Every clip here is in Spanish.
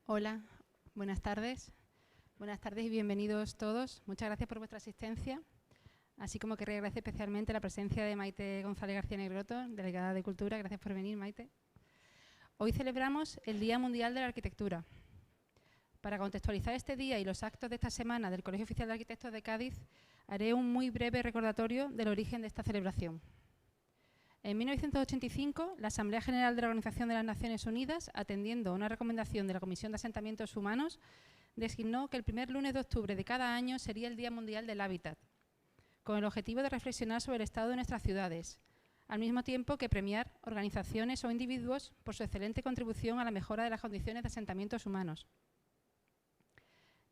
Hola, buenas tardes. Buenas tardes y bienvenidos todos. Muchas gracias por vuestra asistencia, así como querría agradecer especialmente la presencia de Maite González García Negroto, delegada de Cultura. Gracias por venir, Maite. Hoy celebramos el Día Mundial de la Arquitectura. Para contextualizar este día y los actos de esta semana del Colegio Oficial de Arquitectos de Cádiz, haré un muy breve recordatorio del origen de esta celebración. En 1985, la Asamblea General de la Organización de las Naciones Unidas, atendiendo a una recomendación de la Comisión de Asentamientos Humanos, designó que el primer lunes de octubre de cada año sería el Día Mundial del Hábitat, con el objetivo de reflexionar sobre el estado de nuestras ciudades, al mismo tiempo que premiar organizaciones o individuos por su excelente contribución a la mejora de las condiciones de asentamientos humanos.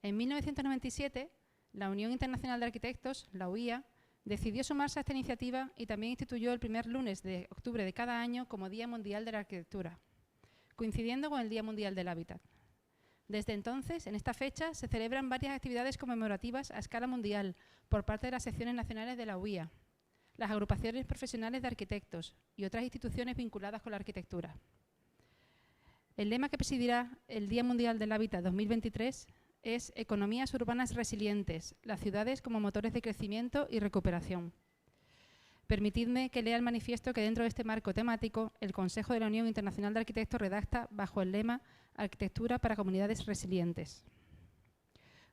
En 1997, la Unión Internacional de Arquitectos, la UIA, decidió sumarse a esta iniciativa y también instituyó el primer lunes de octubre de cada año como Día Mundial de la Arquitectura, coincidiendo con el Día Mundial del Hábitat. Desde entonces, en esta fecha, se celebran varias actividades conmemorativas a escala mundial por parte de las secciones nacionales de la UIA, las agrupaciones profesionales de arquitectos y otras instituciones vinculadas con la arquitectura. El lema que presidirá el Día Mundial del Hábitat 2023 es Economías urbanas resilientes, las ciudades como motores de crecimiento y recuperación. Permitidme que lea el manifiesto que dentro de este marco temático el Consejo de la Unión Internacional de Arquitectos redacta bajo el lema Arquitectura para comunidades resilientes.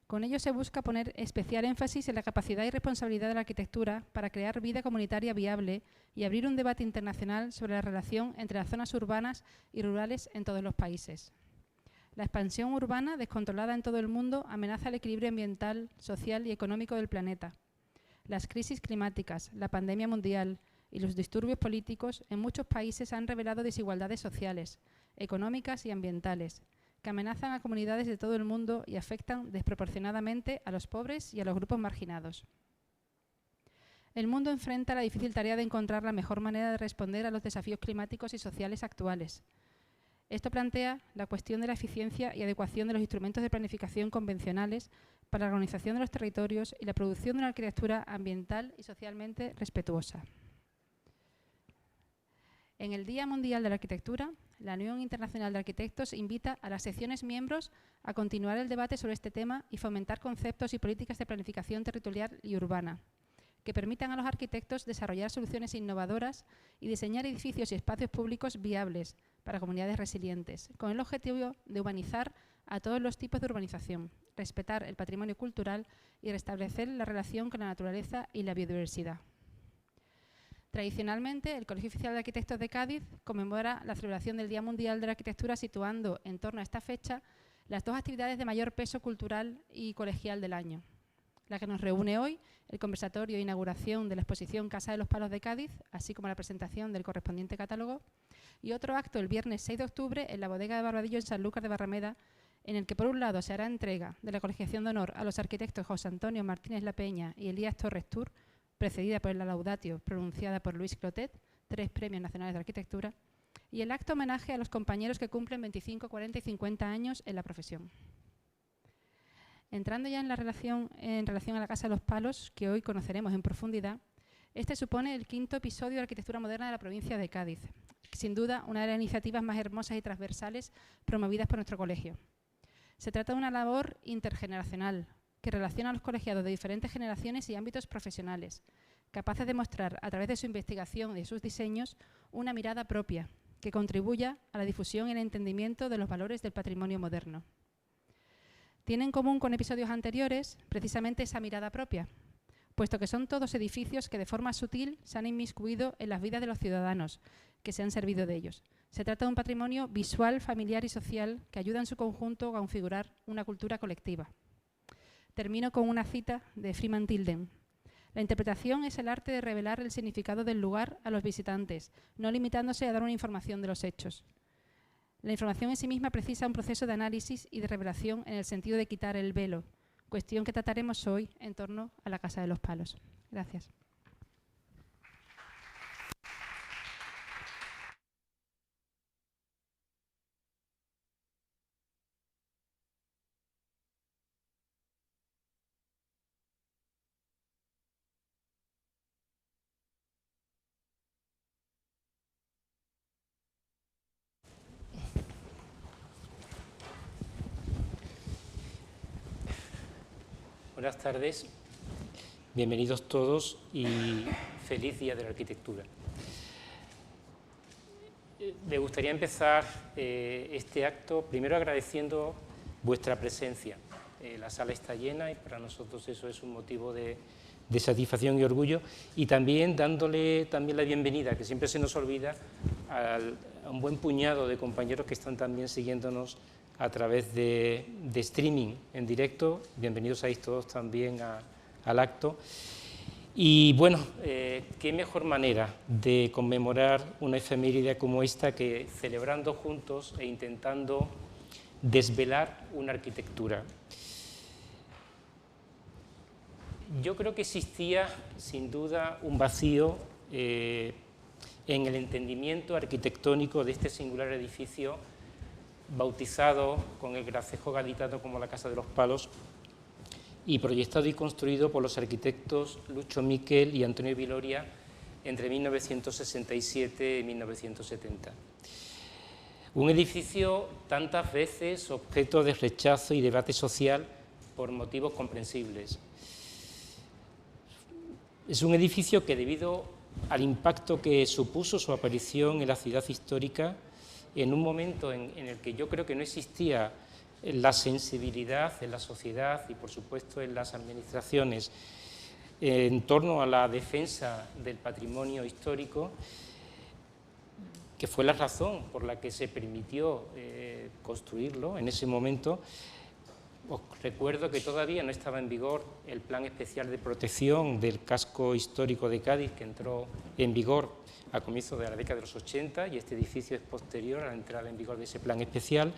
Con ello se busca poner especial énfasis en la capacidad y responsabilidad de la arquitectura para crear vida comunitaria viable y abrir un debate internacional sobre la relación entre las zonas urbanas y rurales en todos los países. La expansión urbana descontrolada en todo el mundo amenaza el equilibrio ambiental, social y económico del planeta. Las crisis climáticas, la pandemia mundial y los disturbios políticos en muchos países han revelado desigualdades sociales, económicas y ambientales, que amenazan a comunidades de todo el mundo y afectan desproporcionadamente a los pobres y a los grupos marginados. El mundo enfrenta la difícil tarea de encontrar la mejor manera de responder a los desafíos climáticos y sociales actuales. Esto plantea la cuestión de la eficiencia y adecuación de los instrumentos de planificación convencionales para la organización de los territorios y la producción de una arquitectura ambiental y socialmente respetuosa. En el Día Mundial de la Arquitectura, la Unión Internacional de Arquitectos invita a las secciones miembros a continuar el debate sobre este tema y fomentar conceptos y políticas de planificación territorial y urbana, que permitan a los arquitectos desarrollar soluciones innovadoras y diseñar edificios y espacios públicos viables para comunidades resilientes, con el objetivo de humanizar a todos los tipos de urbanización, respetar el patrimonio cultural y restablecer la relación con la naturaleza y la biodiversidad. Tradicionalmente, el Colegio Oficial de Arquitectos de Cádiz conmemora la celebración del Día Mundial de la Arquitectura situando en torno a esta fecha las dos actividades de mayor peso cultural y colegial del año. La que nos reúne hoy, el conversatorio e inauguración de la exposición Casa de los Palos de Cádiz, así como la presentación del correspondiente catálogo, y otro acto el viernes 6 de octubre en la bodega de Barbadillo en Sanlúcar de Barrameda, en el que por un lado se hará entrega de la colegiación de honor a los arquitectos José Antonio Martínez La Peña y Elías Torres Tur, precedida por la laudatio pronunciada por Luis Clotet, 3 premios nacionales de arquitectura, y el acto homenaje a los compañeros que cumplen 25, 40 y 50 años en la profesión. Entrando ya en relación a la Casa de los Palos, que hoy conoceremos en profundidad, este supone el 5º episodio de arquitectura moderna de la provincia de Cádiz, sin duda una de las iniciativas más hermosas y transversales promovidas por nuestro colegio. Se trata de una labor intergeneracional que relaciona a los colegiados de diferentes generaciones y ámbitos profesionales, capaces de mostrar a través de su investigación y de sus diseños una mirada propia que contribuya a la difusión y el entendimiento de los valores del patrimonio moderno. Tiene en común con episodios anteriores precisamente esa mirada propia, puesto que son todos edificios que de forma sutil se han inmiscuido en las vidas de los ciudadanos que se han servido de ellos. Se trata de un patrimonio visual, familiar y social que ayuda en su conjunto a configurar una cultura colectiva. Termino con una cita de Freeman Tilden. La interpretación es el arte de revelar el significado del lugar a los visitantes, no limitándose a dar una información de los hechos. La información en sí misma precisa un proceso de análisis y de revelación en el sentido de quitar el velo, cuestión que trataremos hoy en torno a la Casa de los Palos. Gracias. buenas tardes, bienvenidos todos y feliz Día de la Arquitectura. Me gustaría empezar este acto primero agradeciendo vuestra presencia. La sala está llena y para nosotros eso es un motivo de satisfacción y orgullo, y también dándole la bienvenida, que siempre se nos olvida, a un buen puñado de compañeros que están también siguiéndonos a través de streaming en directo. Bienvenidos ahí todos también al acto. Y bueno, qué mejor manera de conmemorar una efeméride como esta que celebrando juntos e intentando desvelar una arquitectura. Yo creo que existía, sin duda, un vacío en el entendimiento arquitectónico de este singular edificio, bautizado con el gracejo gaditano como la Casa de los Palos y proyectado y construido por los arquitectos Lucho Miquel y Antonio Viloria entre 1967 y 1970. Un edificio tantas veces objeto de rechazo y debate social por motivos comprensibles. Es un edificio que, debido al impacto que supuso su aparición en la ciudad histórica, en un momento en el que yo creo que no existía la sensibilidad en la sociedad y, por supuesto, en las administraciones en torno a la defensa del patrimonio histórico, que fue la razón por la que se permitió construirlo en ese momento. Os recuerdo que todavía no estaba en vigor el Plan Especial de Protección del Casco Histórico de Cádiz, que entró en vigor a comienzos de la década de los 80, y este edificio es posterior a la entrada en vigor de ese plan especial.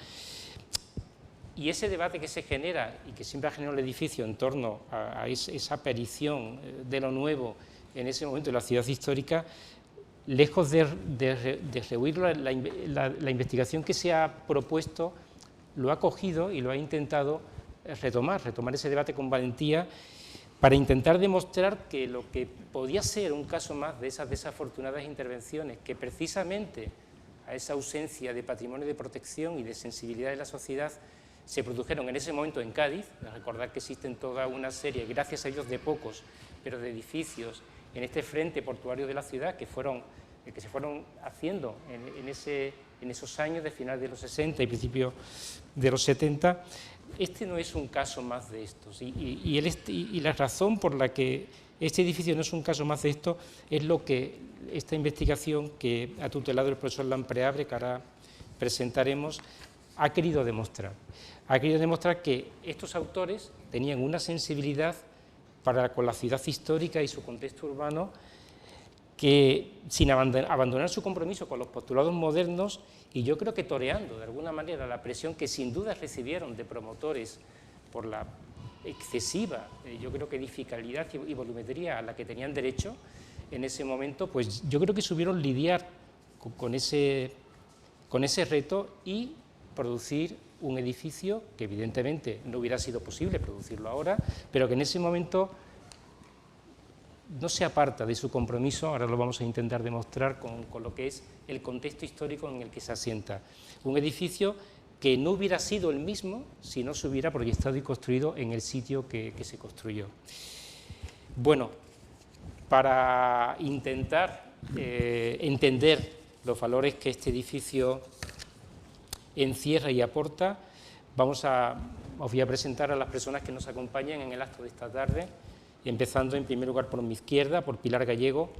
Y ese debate que se genera y que siempre ha generado el edificio en torno a esa aparición de lo nuevo en ese momento de la ciudad histórica, lejos de rehuirlo, la investigación que se ha propuesto lo ha cogido y lo ha intentado retomar ese debate con valentía, para intentar demostrar que lo que podía ser un caso más de esas desafortunadas intervenciones que precisamente a esa ausencia de patrimonio de protección y de sensibilidad de la sociedad se produjeron en ese momento en Cádiz. Recordar que existen toda una serie, gracias a Dios de pocos, pero de edificios en este frente portuario de la ciudad que se fueron haciendo en esos años de final de los 60 y principios de los 70. Este no es un caso más de estos, y la razón por la que este edificio no es un caso más de esto es lo que esta investigación, que ha tutelado el profesor Lampreabre, que ahora presentaremos, ha querido demostrar. Ha querido demostrar que estos autores tenían una sensibilidad con la ciudad histórica y su contexto urbano, que sin abandonar su compromiso con los postulados modernos, y yo creo que toreando de alguna manera la presión que sin duda recibieron de promotores por la excesiva, yo creo que edificabilidad y volumetría a la que tenían derecho en ese momento, pues yo creo que supieron lidiar con ese reto y producir un edificio que evidentemente no hubiera sido posible producirlo ahora, pero que en ese momento no se aparta de su compromiso, ahora lo vamos a intentar demostrar con lo que es el contexto histórico en el que se asienta. Un edificio que no hubiera sido el mismo si no se hubiera proyectado y construido en el sitio que se construyó. Bueno, para intentar entender los valores que este edificio encierra y aporta, os voy a presentar a las personas que nos acompañan en el acto de esta tarde, empezando en primer lugar por mi izquierda, por Pilar Gallego,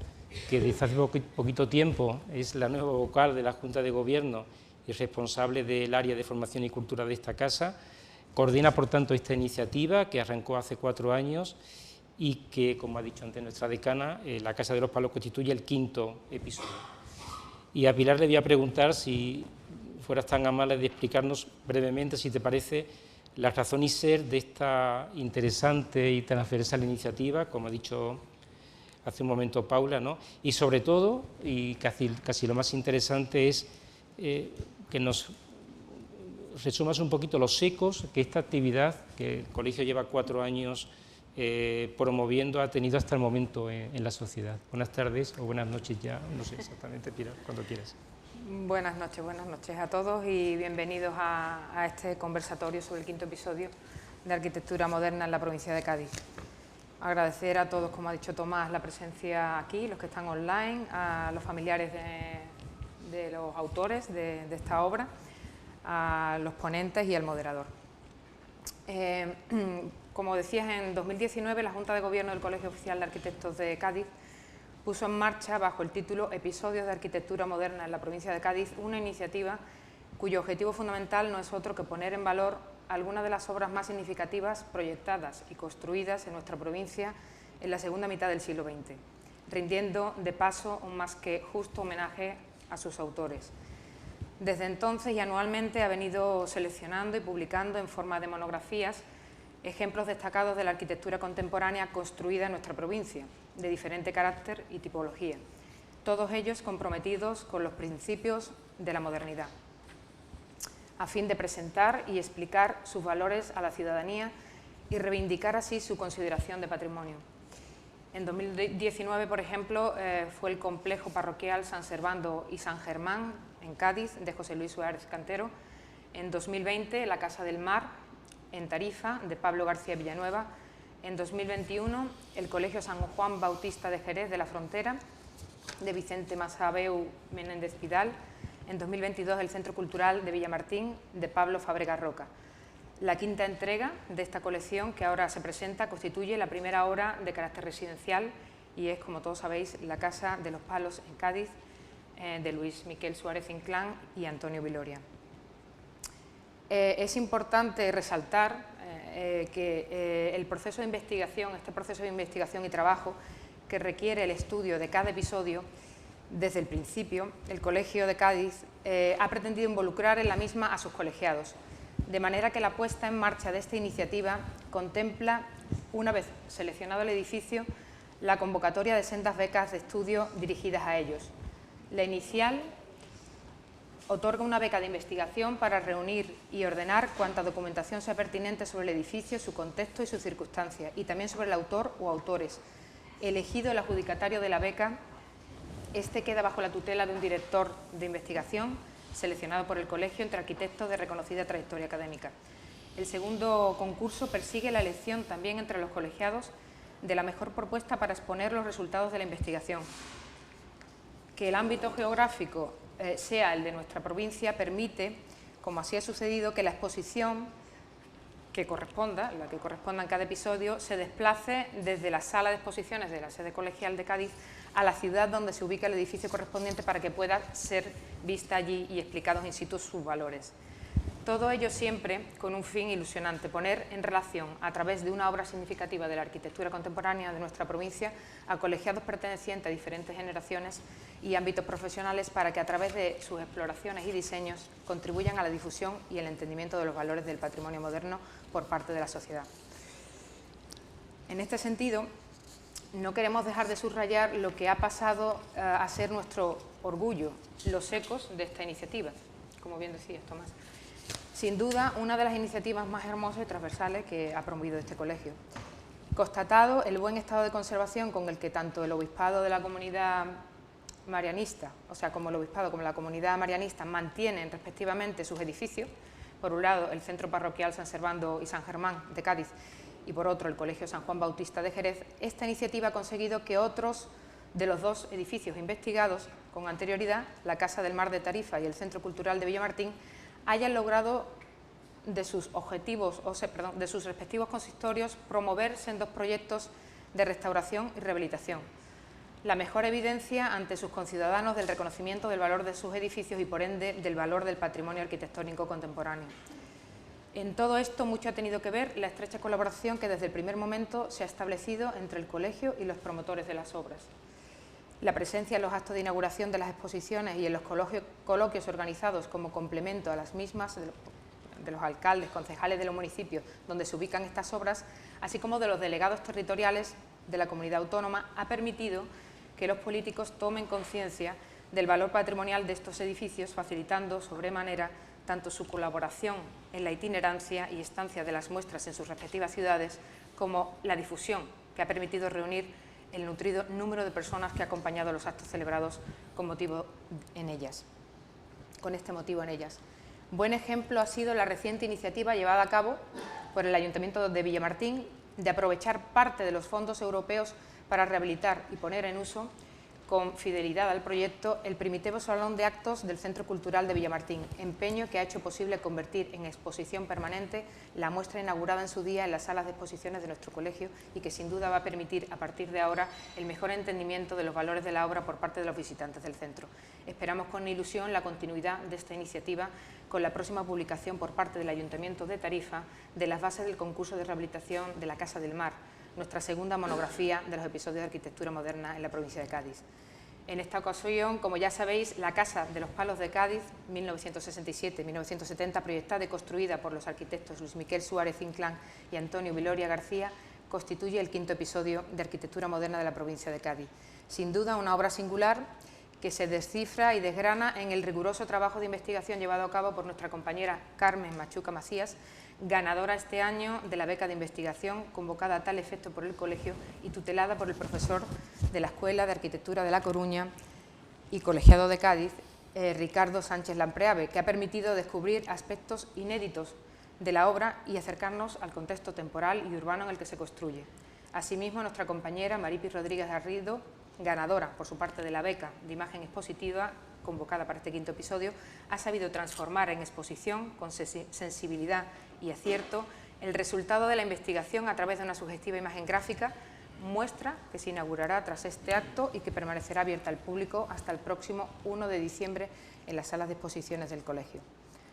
que desde hace poquito tiempo es la nueva vocal de la Junta de Gobierno y responsable del área de formación y cultura de esta casa. Coordina, por tanto, esta iniciativa que arrancó hace 4 años y que, como ha dicho antes nuestra decana, la Casa de los Palos constituye el 5º episodio. Y a Pilar le voy a preguntar si fueras tan amable de explicarnos brevemente, si te parece, la razón y ser de esta interesante y transversal iniciativa, como ha dicho hace un momento Paula, ¿no? Y sobre todo, y casi lo más interesante es que nos resumas un poquito los ecos que esta actividad, que el colegio lleva 4 años promoviendo, ha tenido hasta el momento en la sociedad. Buenas tardes o buenas noches ya, no sé exactamente, Pilar, cuando quieras. Buenas noches a todos y bienvenidos a este conversatorio sobre el 5º episodio de Arquitectura Moderna en la provincia de Cádiz. Agradecer a todos, como ha dicho Tomás, la presencia aquí, los que están online, a los familiares de los autores de esta obra, a los ponentes y al moderador. Como decías, en 2019 la Junta de Gobierno del Colegio Oficial de Arquitectos de Cádiz puso en marcha, bajo el título Episodios de Arquitectura Moderna en la provincia de Cádiz, una iniciativa cuyo objetivo fundamental no es otro que poner en valor algunas de las obras más significativas proyectadas y construidas en nuestra provincia en la segunda mitad del siglo XX, rindiendo de paso un más que justo homenaje a sus autores. Desde entonces y anualmente ha venido seleccionando y publicando en forma de monografías ejemplos destacados de la arquitectura contemporánea construida en nuestra provincia, de diferente carácter y tipología, todos ellos comprometidos con los principios de la modernidad, a fin de presentar y explicar sus valores a la ciudadanía y reivindicar así su consideración de patrimonio. En 2019, por ejemplo, fue el complejo parroquial San Servando y San Germán, en Cádiz, de José Luis Suárez Cantero. En 2020, la Casa del Mar, en Tarifa, de Pablo García Villanueva. En 2021, el Colegio San Juan Bautista de Jerez de la Frontera, de Vicente Masabeu Menéndez Pidal. En 2022, el Centro Cultural de Villamartín, de Pablo Fábregas Roca. La quinta entrega de esta colección, que ahora se presenta, constituye la primera obra de carácter residencial y es, como todos sabéis, la Casa de los Palos en Cádiz, de Luis Miquel Suárez Inclán y Antonio Viloria. Es importante resaltar que el proceso de investigación, este proceso de investigación y trabajo que requiere el estudio de cada episodio, desde el principio, el Colegio de Cádiz ha pretendido involucrar en la misma a sus colegiados, de manera que la puesta en marcha de esta iniciativa contempla, una vez seleccionado el edificio, la convocatoria de sendas becas de estudio dirigidas a ellos. La inicial otorga una beca de investigación para reunir y ordenar cuanta documentación sea pertinente sobre el edificio, su contexto y sus circunstancias, y también sobre el autor o autores. Elegido el adjudicatario de la beca, este queda bajo la tutela de un director de investigación seleccionado por el colegio entre arquitectos de reconocida trayectoria académica. El segundo concurso persigue la elección también entre los colegiados de la mejor propuesta para exponer los resultados de la investigación. Que el ámbito geográfico sea el de nuestra provincia permite, como así ha sucedido, que la exposición que corresponda, la que corresponda en cada episodio, se desplace desde la sala de exposiciones de la sede colegial de Cádiz a la ciudad donde se ubica el edificio correspondiente para que pueda ser vista allí y explicados in situ sus valores. Todo ello siempre con un fin ilusionante, poner en relación, a través de una obra significativa de la arquitectura contemporánea de nuestra provincia, a colegiados pertenecientes a diferentes generaciones y ámbitos profesionales para que a través de sus exploraciones y diseños contribuyan a la difusión y el entendimiento de los valores del patrimonio moderno por parte de la sociedad. En este sentido, no queremos dejar de subrayar lo que ha pasado a ser nuestro orgullo, los ecos de esta iniciativa, como bien decías, Tomás. Sin duda, una de las iniciativas más hermosas y transversales que ha promovido este colegio. Constatado el buen estado de conservación con el que tanto el obispado de la comunidad marianista, o sea, como el obispado como la comunidad marianista mantienen respectivamente sus edificios, por un lado el Centro Parroquial San Servando y San Germán de Cádiz y por otro el Colegio San Juan Bautista de Jerez, esta iniciativa ha conseguido que otros de los dos edificios investigados con anterioridad, la Casa del Mar de Tarifa y el Centro Cultural de Villamartín, hayan logrado de sus objetivos, de sus respectivos consistorios, promover sendos proyectos de restauración y rehabilitación. La mejor evidencia ante sus conciudadanos del reconocimiento del valor de sus edificios y, por ende, del valor del patrimonio arquitectónico contemporáneo. En todo esto mucho ha tenido que ver la estrecha colaboración que desde el primer momento se ha establecido entre el colegio y los promotores de las obras. La presencia en los actos de inauguración de las exposiciones y en los coloquios organizados como complemento a las mismas de los alcaldes, concejales de los municipios donde se ubican estas obras, así como de los delegados territoriales de la comunidad autónoma, ha permitido que los políticos tomen conciencia del valor patrimonial de estos edificios, facilitando sobremanera tanto su colaboración en la itinerancia y estancia de las muestras en sus respectivas ciudades, como la difusión que ha permitido reunir el nutrido número de personas que ha acompañado los actos celebrados con este motivo en ellas. Buen ejemplo ha sido la reciente iniciativa llevada a cabo por el Ayuntamiento de Villamartín de aprovechar parte de los fondos europeos para rehabilitar y poner en uso, con fidelidad al proyecto, el primitivo salón de actos del Centro Cultural de Villamartín, empeño que ha hecho posible convertir en exposición permanente la muestra inaugurada en su día en las salas de exposiciones de nuestro colegio y que sin duda va a permitir a partir de ahora el mejor entendimiento de los valores de la obra por parte de los visitantes del centro. Esperamos con ilusión la continuidad de esta iniciativa con la próxima publicación por parte del Ayuntamiento de Tarifa de las bases del concurso de rehabilitación de la Casa del Mar, nuestra segunda monografía de los episodios de arquitectura moderna en la provincia de Cádiz. En esta ocasión, como ya sabéis, la Casa de los Palos de Cádiz, 1967-1970, proyectada y construida por los arquitectos Luis Miquel Suárez Inclán y Antonio Viloria García, constituye el quinto episodio de arquitectura moderna de la provincia de Cádiz. Sin duda, una obra singular que se descifra y desgrana en el riguroso trabajo de investigación llevado a cabo por nuestra compañera Carmen Machuca Macías, ganadora este año de la beca de investigación, convocada a tal efecto por el colegio y tutelada por el profesor de la Escuela de Arquitectura de La Coruña y colegiado de Cádiz, Ricardo Sánchez Lampreave, que ha permitido descubrir aspectos inéditos de la obra y acercarnos al contexto temporal y urbano en el que se construye. Asimismo, nuestra compañera Maripi Rodríguez Garrido, ganadora por su parte de la beca de imagen expositiva, convocada para este quinto episodio, ha sabido transformar en exposición, con sensibilidad y acierto, el resultado de la investigación a través de una sugestiva imagen gráfica, muestra que se inaugurará tras este acto y que permanecerá abierta al público hasta el próximo 1 de diciembre en las salas de exposiciones del colegio.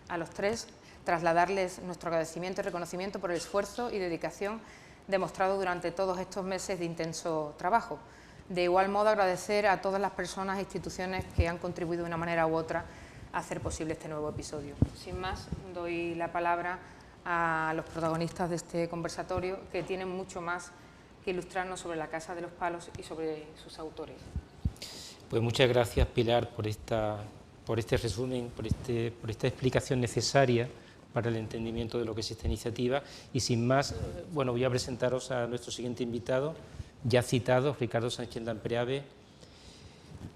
A los tres, trasladarles nuestro agradecimiento y reconocimiento por el esfuerzo y dedicación demostrado durante todos estos meses de intenso trabajo. De igual modo, agradecer a todas las personas e instituciones que han contribuido de una manera u otra a hacer posible este nuevo episodio. Sin más, doy la palabra a los protagonistas de este conversatorio, que tienen mucho más que ilustrarnos sobre la Casa de los Palos y sobre sus autores. Pues muchas gracias, Pilar, por este resumen, por esta explicación necesaria para el entendimiento de lo que es esta iniciativa. Y sin más, bueno, voy a presentaros a nuestro siguiente invitado, ya citado, Ricardo Sánchez Lampreave,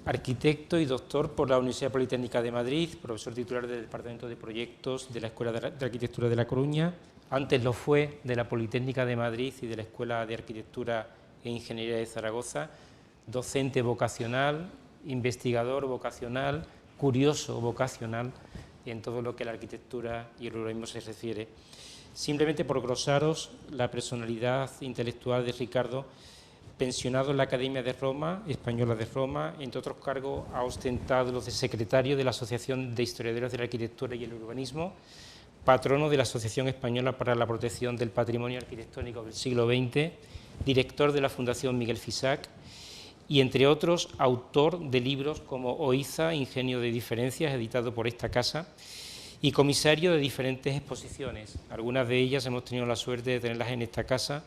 arquitecto y doctor por la Universidad Politécnica de Madrid, profesor titular del Departamento de Proyectos de la Escuela de Arquitectura de La Coruña, antes lo fue de la Politécnica de Madrid y de la Escuela de Arquitectura e Ingeniería de Zaragoza, docente vocacional, investigador vocacional, curioso vocacional en todo lo que a la arquitectura y el urbanismo se refiere. Simplemente por glosaros la personalidad intelectual de Ricardo, pensionado en la Academia de Roma, Española de Roma, entre otros cargos ha ostentado los de secretario de la Asociación de Historiadores de la Arquitectura y el Urbanismo, patrono de la Asociación Española para la Protección del Patrimonio Arquitectónico del siglo XX, director de la Fundación Miguel Fisac y, entre otros, autor de libros como Oiza, Ingenio de Diferencias, editado por esta casa, y comisario de diferentes exposiciones. Algunas de ellas hemos tenido la suerte de tenerlas en esta casa,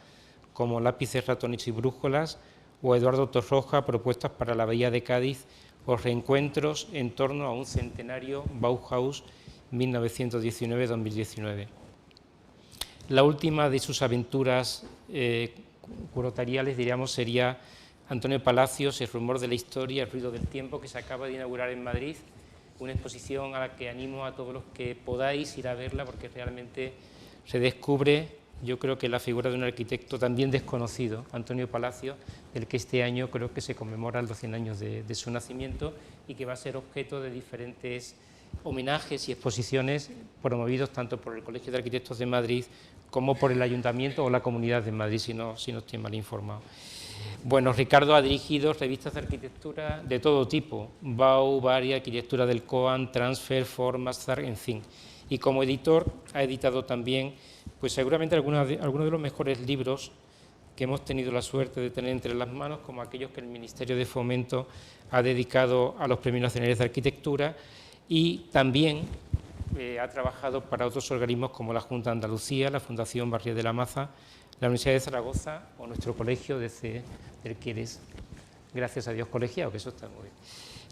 como Lápices, ratones y brújulas, o Eduardo Torroja, Propuestas para la Bahía de Cádiz, o Reencuentros en torno a un centenario Bauhaus 1919-2019. La última de sus aventuras curatariales, diríamos, sería Antonio Palacios, El rumor de la historia, el ruido del tiempo, que se acaba de inaugurar en Madrid, una exposición a la que animo a todos los que podáis ir a verla, porque realmente se descubre, yo creo, que la figura de un arquitecto también desconocido, Antonio Palacios, del que este año creo que se conmemora los 100 años de su nacimiento y que va a ser objeto de diferentes homenajes y exposiciones promovidos tanto por el Colegio de Arquitectos de Madrid como por el Ayuntamiento o la Comunidad de Madrid, si no estoy mal informado. Bueno, Ricardo ha dirigido revistas de arquitectura de todo tipo, Bau, Varia, Arquitectura del COAN, Transfer, Formas, en fin. Y como editor ha editado también, pues seguramente algunos de los mejores libros que hemos tenido la suerte de tener entre las manos, como aquellos que el Ministerio de Fomento ha dedicado a los Premios Nacionales de Arquitectura, y también ha trabajado para otros organismos como la Junta de Andalucía, la Fundación Barrio de la Maza, la Universidad de Zaragoza o nuestro colegio del que eres, gracias a Dios, colegiado, que eso está muy bien.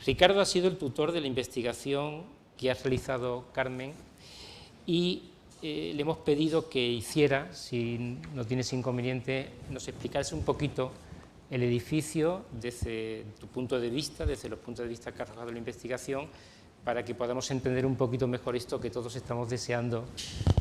Ricardo ha sido el tutor de la investigación que ha realizado Carmen y le hemos pedido que hiciera, si no tienes inconveniente, nos explicase un poquito el edificio desde tu punto de vista, desde los puntos de vista que ha arrojado la investigación, para que podamos entender un poquito mejor esto que todos estamos deseando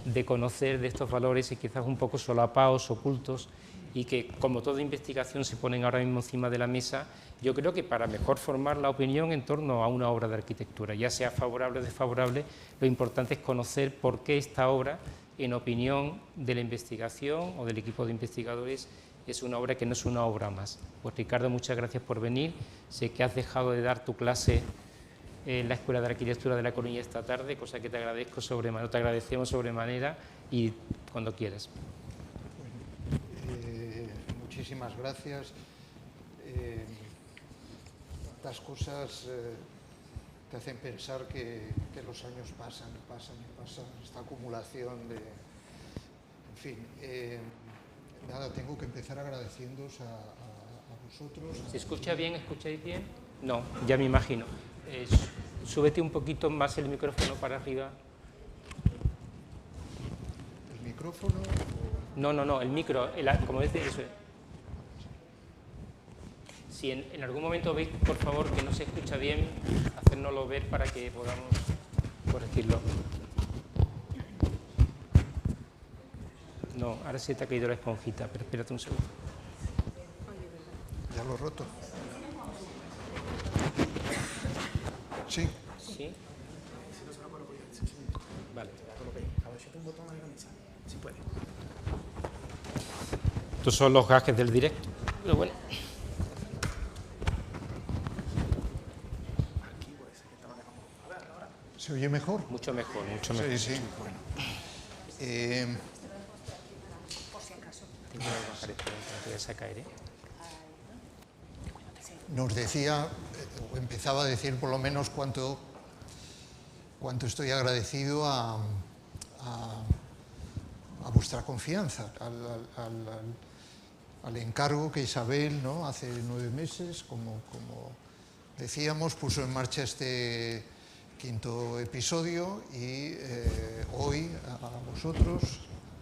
de conocer, de estos valores y quizás un poco solapados, ocultos, y que, como toda investigación, se ponen ahora mismo encima de la mesa, yo creo que para mejor formar la opinión en torno a una obra de arquitectura, ya sea favorable o desfavorable, lo importante es conocer por qué esta obra, en opinión de la investigación o del equipo de investigadores, es una obra que no es una obra más. Pues Ricardo, muchas gracias por venir. Sé que has dejado de dar tu clase en la Escuela de Arquitectura de La Coruña esta tarde, cosa que te agradezco sobremanera, te agradecemos sobremanera, y cuando quieras. Muchísimas gracias. Tantas cosas te hacen pensar que los años pasan y pasan y pasan, esta acumulación de... En fin, nada, tengo que empezar agradeciéndoos a vosotros. ¿Se escucha bien? ¿Escucháis bien? No, ya me imagino. Súbete un poquito más el micrófono para arriba. ¿El micrófono? No, el micro, como dice eso. Si en algún momento veis, por favor, que no se escucha bien, hacérnoslo ver para que podamos corregirlo. No, ahora se te ha caído la esponjita, pero espérate un segundo. Ya lo he roto. Sí. ¿Sí? Vale. Si puede. Estos son los gajes del directo. Pero bueno. ¿Se oye mejor? Mucho mejor, mucho mejor. Sí, sí, bueno. Nos decía, o empezaba a decir por lo menos cuánto estoy agradecido a vuestra confianza, al encargo que Isabel, ¿no?, hace 9 meses, como decíamos, puso en marcha este 5º episodio, y hoy a vosotros,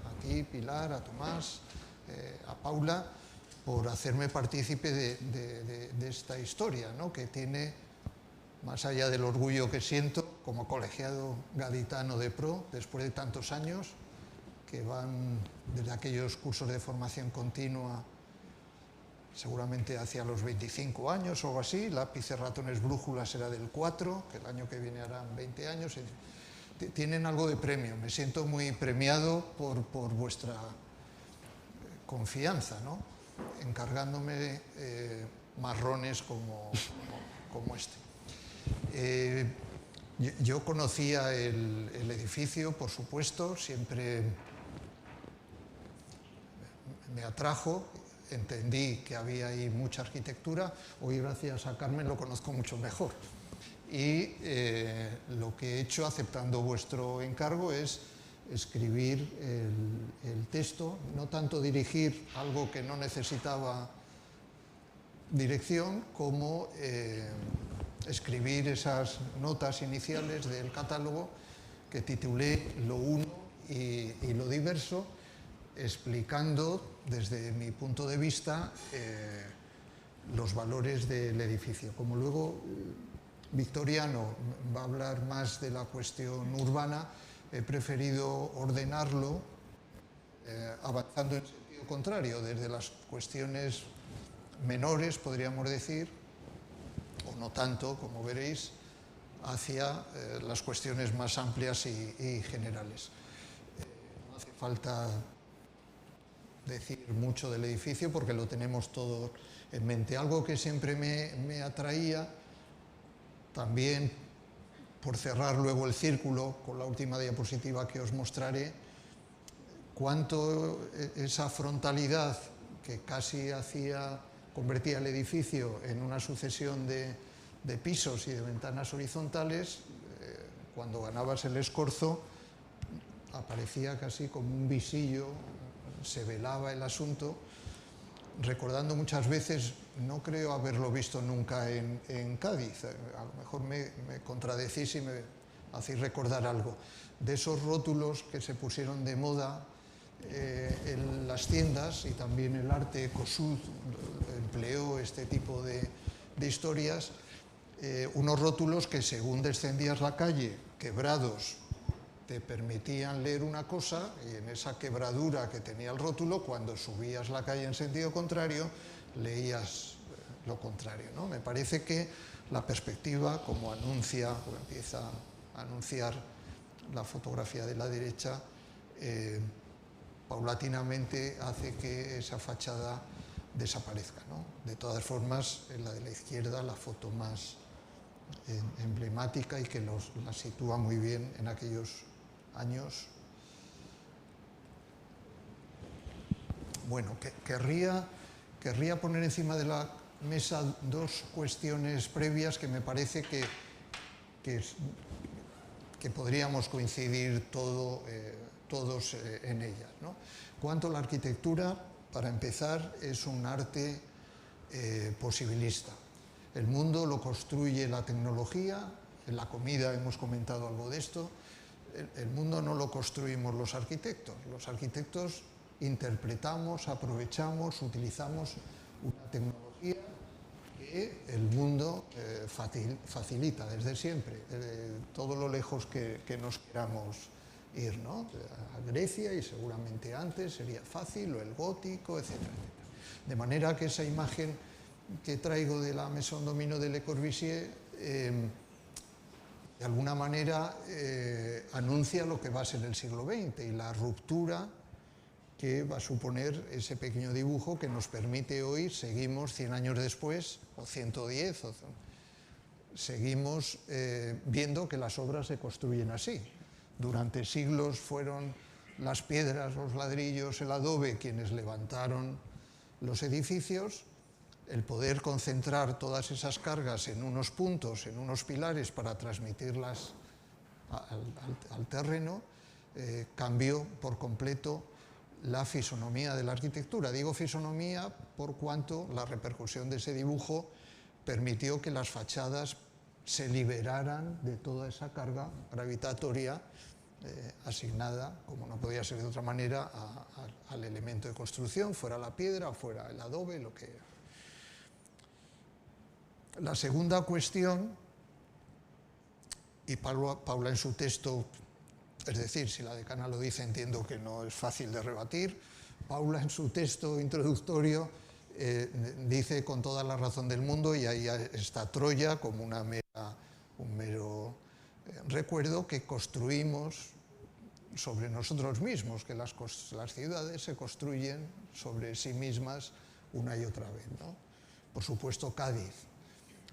a ti, Pilar, a Tomás, a Paula, por hacerme partícipe de esta historia, ¿no?, que tiene, más allá del orgullo que siento como colegiado gaditano de PRO, después de tantos años, que van desde aquellos cursos de formación continua, seguramente hacia los 25 años o algo así, lápices, ratones, brújulas era del 4, que el año que viene harán 20 años, tienen algo de premio. Me siento muy premiado por vuestra confianza, ¿no?, encargándome marrones como este. Yo conocía el edificio, por supuesto, siempre me atrajo, entendí que había ahí mucha arquitectura. Hoy, gracias a Carmen, lo conozco mucho mejor. Y lo que he hecho, aceptando vuestro encargo, es escribir el texto, no tanto dirigir algo que no necesitaba dirección, como escribir esas notas iniciales del catálogo que titulé Lo uno y lo diverso, explicando desde mi punto de vista los valores del edificio. Como luego Victoriano va a hablar más de la cuestión urbana, he preferido ordenarlo avanzando en sentido contrario, desde las cuestiones menores, podríamos decir, o no tanto, como veréis, hacia las cuestiones más amplias y generales. No hace falta decir mucho del edificio porque lo tenemos todo en mente. Algo que siempre me atraía, también por cerrar luego el círculo con la última diapositiva que os mostraré, cuánto esa frontalidad que casi convertía el edificio en una sucesión de pisos y de ventanas horizontales, cuando ganabas el escorzo aparecía casi como un visillo, se velaba el asunto, recordando muchas veces, no creo haberlo visto nunca en Cádiz, a lo mejor me contradecís y me hacéis recordar algo, de esos rótulos que se pusieron de moda en las tiendas, y también el arte Kossuth empleó este tipo de historias, unos rótulos que según descendías la calle, quebrados, te permitían leer una cosa, y en esa quebradura que tenía el rótulo, cuando subías la calle en sentido contrario, leías lo contrario, ¿no? Me parece que la perspectiva, como anuncia o empieza a anunciar la fotografía de la derecha, paulatinamente hace que esa fachada desaparezca, ¿no? De todas formas, en la de la izquierda, la foto más emblemática y que la sitúa muy bien en aquellos años. Bueno, querría poner encima de la mesa dos cuestiones previas que me parece que podríamos coincidir todos en ellas, ¿no? Cuanto a la arquitectura, para empezar, es un arte posibilista. El mundo lo construye la tecnología, en la comida hemos comentado algo de esto. El mundo no lo construimos los arquitectos. Los arquitectos interpretamos, aprovechamos, utilizamos una tecnología que el mundo facilita desde siempre, todo lo lejos que nos queramos ir, ¿no? A Grecia, y seguramente antes sería fácil, o el gótico, etcétera, etcétera. De manera que esa imagen que traigo de la Maison Domino de Le Corbusier de alguna manera anuncia lo que va a ser el siglo XX y la ruptura que va a suponer ese pequeño dibujo que nos permite hoy, seguimos 100 años después, o 110, seguimos viendo que las obras se construyen así. Durante siglos fueron las piedras, los ladrillos, el adobe quienes levantaron los edificios. El poder concentrar todas esas cargas en unos puntos, en unos pilares para transmitirlas al terreno, cambió por completo la fisonomía de la arquitectura. Digo fisonomía por cuanto la repercusión de ese dibujo permitió que las fachadas se liberaran de toda esa carga gravitatoria asignada, como no podía ser de otra manera, al elemento de construcción, fuera la piedra o fuera el adobe, lo que era. La segunda cuestión, y Paula en su texto, es decir, si la decana lo dice, entiendo que no es fácil de rebatir, Paula en su texto introductorio dice con toda la razón del mundo, y ahí está Troya como un mero recuerdo, que construimos sobre nosotros mismos, que las ciudades se construyen sobre sí mismas una y otra vez, ¿no? Por supuesto, Cádiz.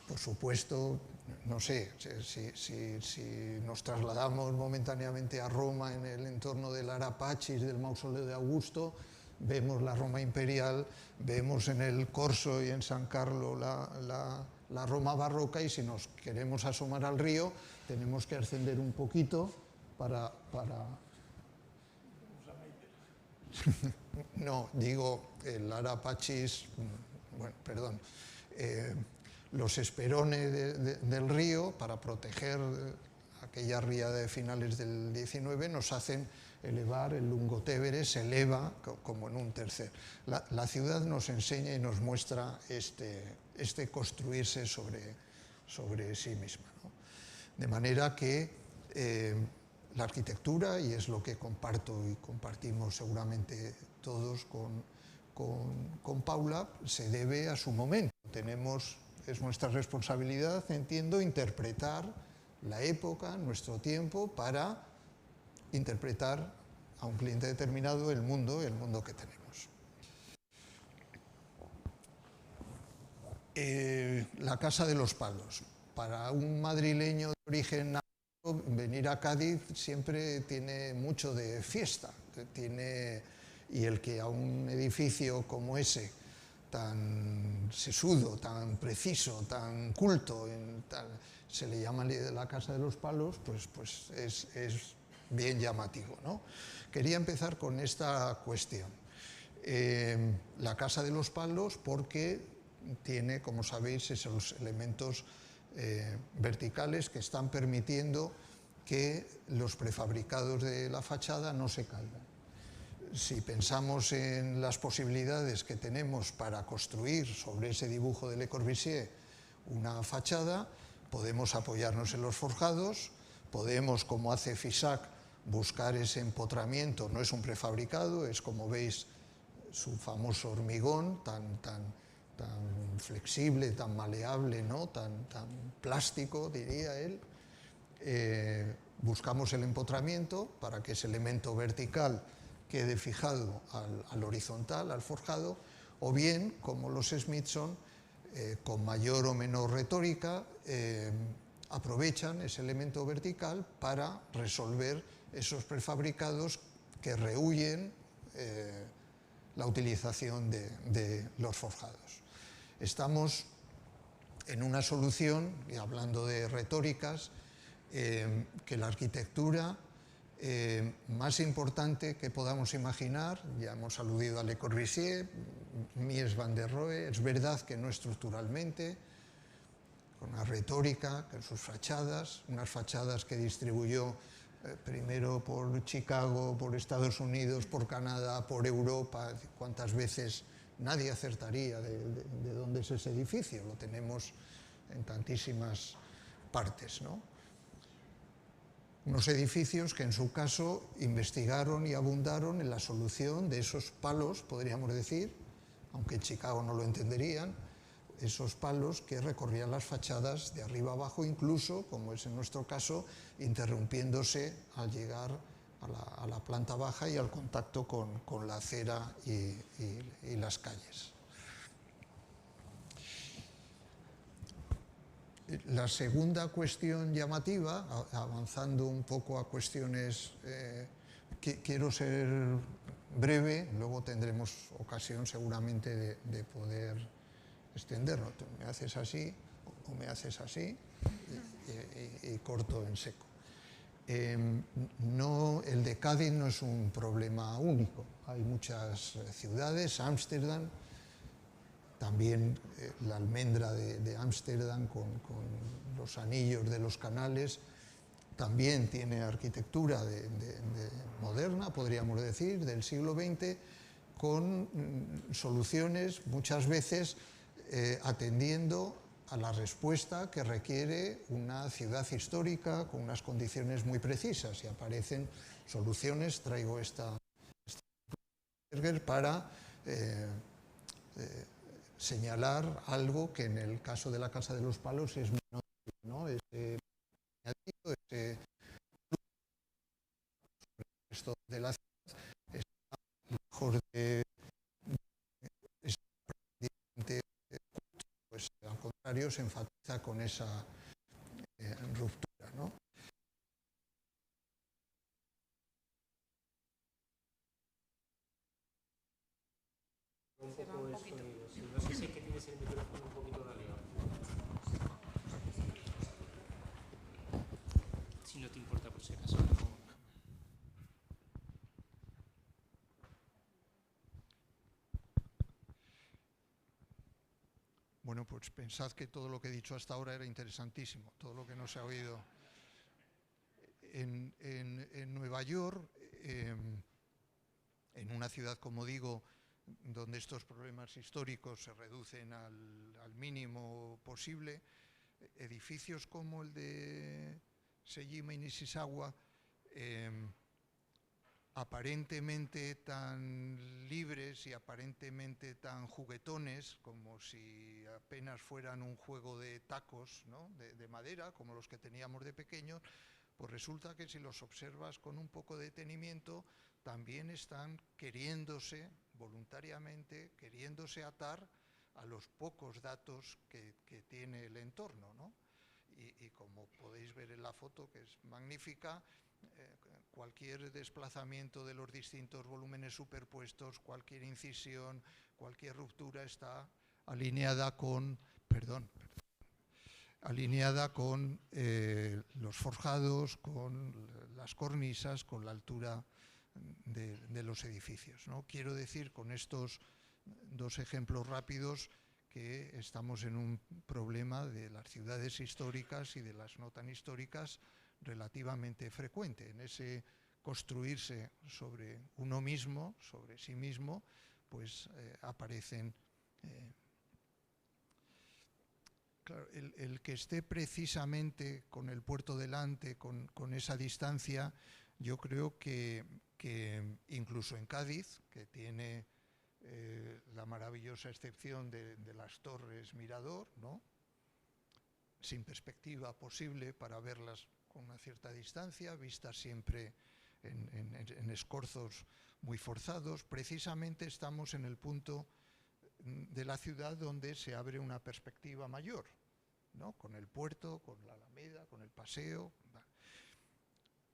Por supuesto, no sé, si nos trasladamos momentáneamente a Roma en el entorno del Arapachis, del mausoleo de Augusto, vemos la Roma imperial, vemos en el Corso y en San Carlo la Roma barroca, y si nos queremos asomar al río, tenemos que ascender un poquito para... No, digo, el Arapachis, bueno, perdón, los esperones del río, para proteger aquella ría de finales del XIX, nos hacen elevar el Lungotevere, se eleva como en un tercer. La ciudad nos enseña y nos muestra este construirse sobre sí misma, ¿no? De manera que la arquitectura, y es lo que comparto y compartimos seguramente todos con Paula, se debe a su momento. Es nuestra responsabilidad, entiendo, interpretar la época, nuestro tiempo, para interpretar a un cliente determinado el mundo que tenemos. La Casa de los Palos. Para un madrileño de origen navarro, venir a Cádiz siempre tiene mucho de fiesta. Y el que a un edificio como ese, tan sesudo, tan preciso, tan culto, se le llama la Casa de los Palos, pues es bien llamativo, ¿no? Quería empezar con esta cuestión. La Casa de los Palos, porque tiene, como sabéis, esos elementos verticales que están permitiendo que los prefabricados de la fachada no se caigan. Si pensamos en las posibilidades que tenemos para construir sobre ese dibujo de Le Corbusier una fachada, Podemos apoyarnos en los forjados, podemos, como hace FISAC, buscar ese empotramiento. No es un prefabricado, es, como veis, su famoso hormigón tan flexible, tan maleable, ¿no? tan plástico, diría él. Buscamos el empotramiento para que ese elemento vertical quede fijado al horizontal, al forjado, o bien, como los Smithson, con mayor o menor retórica, aprovechan ese elemento vertical para resolver esos prefabricados que rehuyen la utilización de los forjados. Estamos en una solución, y hablando de retóricas, que la arquitectura más importante que podamos imaginar, ya hemos aludido a Le Corbusier, Mies van der Rohe, es verdad que no estructuralmente, con una retórica, con sus fachadas, unas fachadas que distribuyó primero por Chicago, por Estados Unidos, por Canadá, por Europa. Cuántas veces nadie acertaría de dónde es ese edificio, lo tenemos en tantísimas partes, ¿no? Unos edificios que en su caso investigaron y abundaron en la solución de esos palos, podríamos decir, aunque en Chicago no lo entenderían, esos palos que recorrían las fachadas de arriba abajo, incluso, como es en nuestro caso, interrumpiéndose al llegar a la planta baja y al contacto con la acera y las calles. La segunda cuestión llamativa, avanzando un poco a cuestiones, quiero ser breve, luego tendremos ocasión seguramente de poder extenderlo. Tú me haces así o me haces así y corto en seco. El de Cádiz no es un problema único. Hay muchas ciudades, Ámsterdam, también la almendra de Ámsterdam con los anillos de los canales, también tiene arquitectura moderna, podríamos decir, del siglo XX, con soluciones muchas veces atendiendo a la respuesta que requiere una ciudad histórica con unas condiciones muy precisas, y aparecen soluciones. Traigo esta para señalar algo que en el caso de la Casa de los Palos es muy notorio, ¿no? Ese resto de la ciudad está mejor pues al contrario se enfatiza con esa ruptura, ¿no? No sé si es que tienes el micrófono un poquito daleado. Si no te importa, por si acaso. Bueno, pues pensad que todo lo que he dicho hasta ahora era interesantísimo, todo lo que no se ha oído. En Nueva York, en una ciudad, como digo, donde estos problemas históricos se reducen al mínimo posible, edificios como el de Sejima y Nishizawa, aparentemente tan libres y aparentemente tan juguetones, como si apenas fueran un juego de tacos, ¿no? de madera, como los que teníamos de pequeños, pues resulta que si los observas con un poco de detenimiento, también están queriéndose, voluntariamente, queriéndose atar a los pocos datos que tiene el entorno, ¿no? Y como podéis ver en la foto, que es magnífica, cualquier desplazamiento de los distintos volúmenes superpuestos, cualquier incisión, cualquier ruptura está alineada con, los forjados, con las cornisas, con la altura de los edificios, ¿no? Quiero decir con estos dos ejemplos rápidos que estamos en un problema de las ciudades históricas y de las no tan históricas relativamente frecuente. En ese construirse sobre uno mismo, sobre sí mismo, pues aparecen Claro, el que esté precisamente con el puerto delante, con esa distancia, yo creo que incluso en Cádiz, que tiene la maravillosa excepción de las torres Mirador, ¿no?, sin perspectiva posible para verlas con una cierta distancia, vistas siempre en escorzos muy forzados, precisamente estamos en el punto de la ciudad donde se abre una perspectiva mayor, ¿no?, con el puerto, con la Alameda, con el paseo.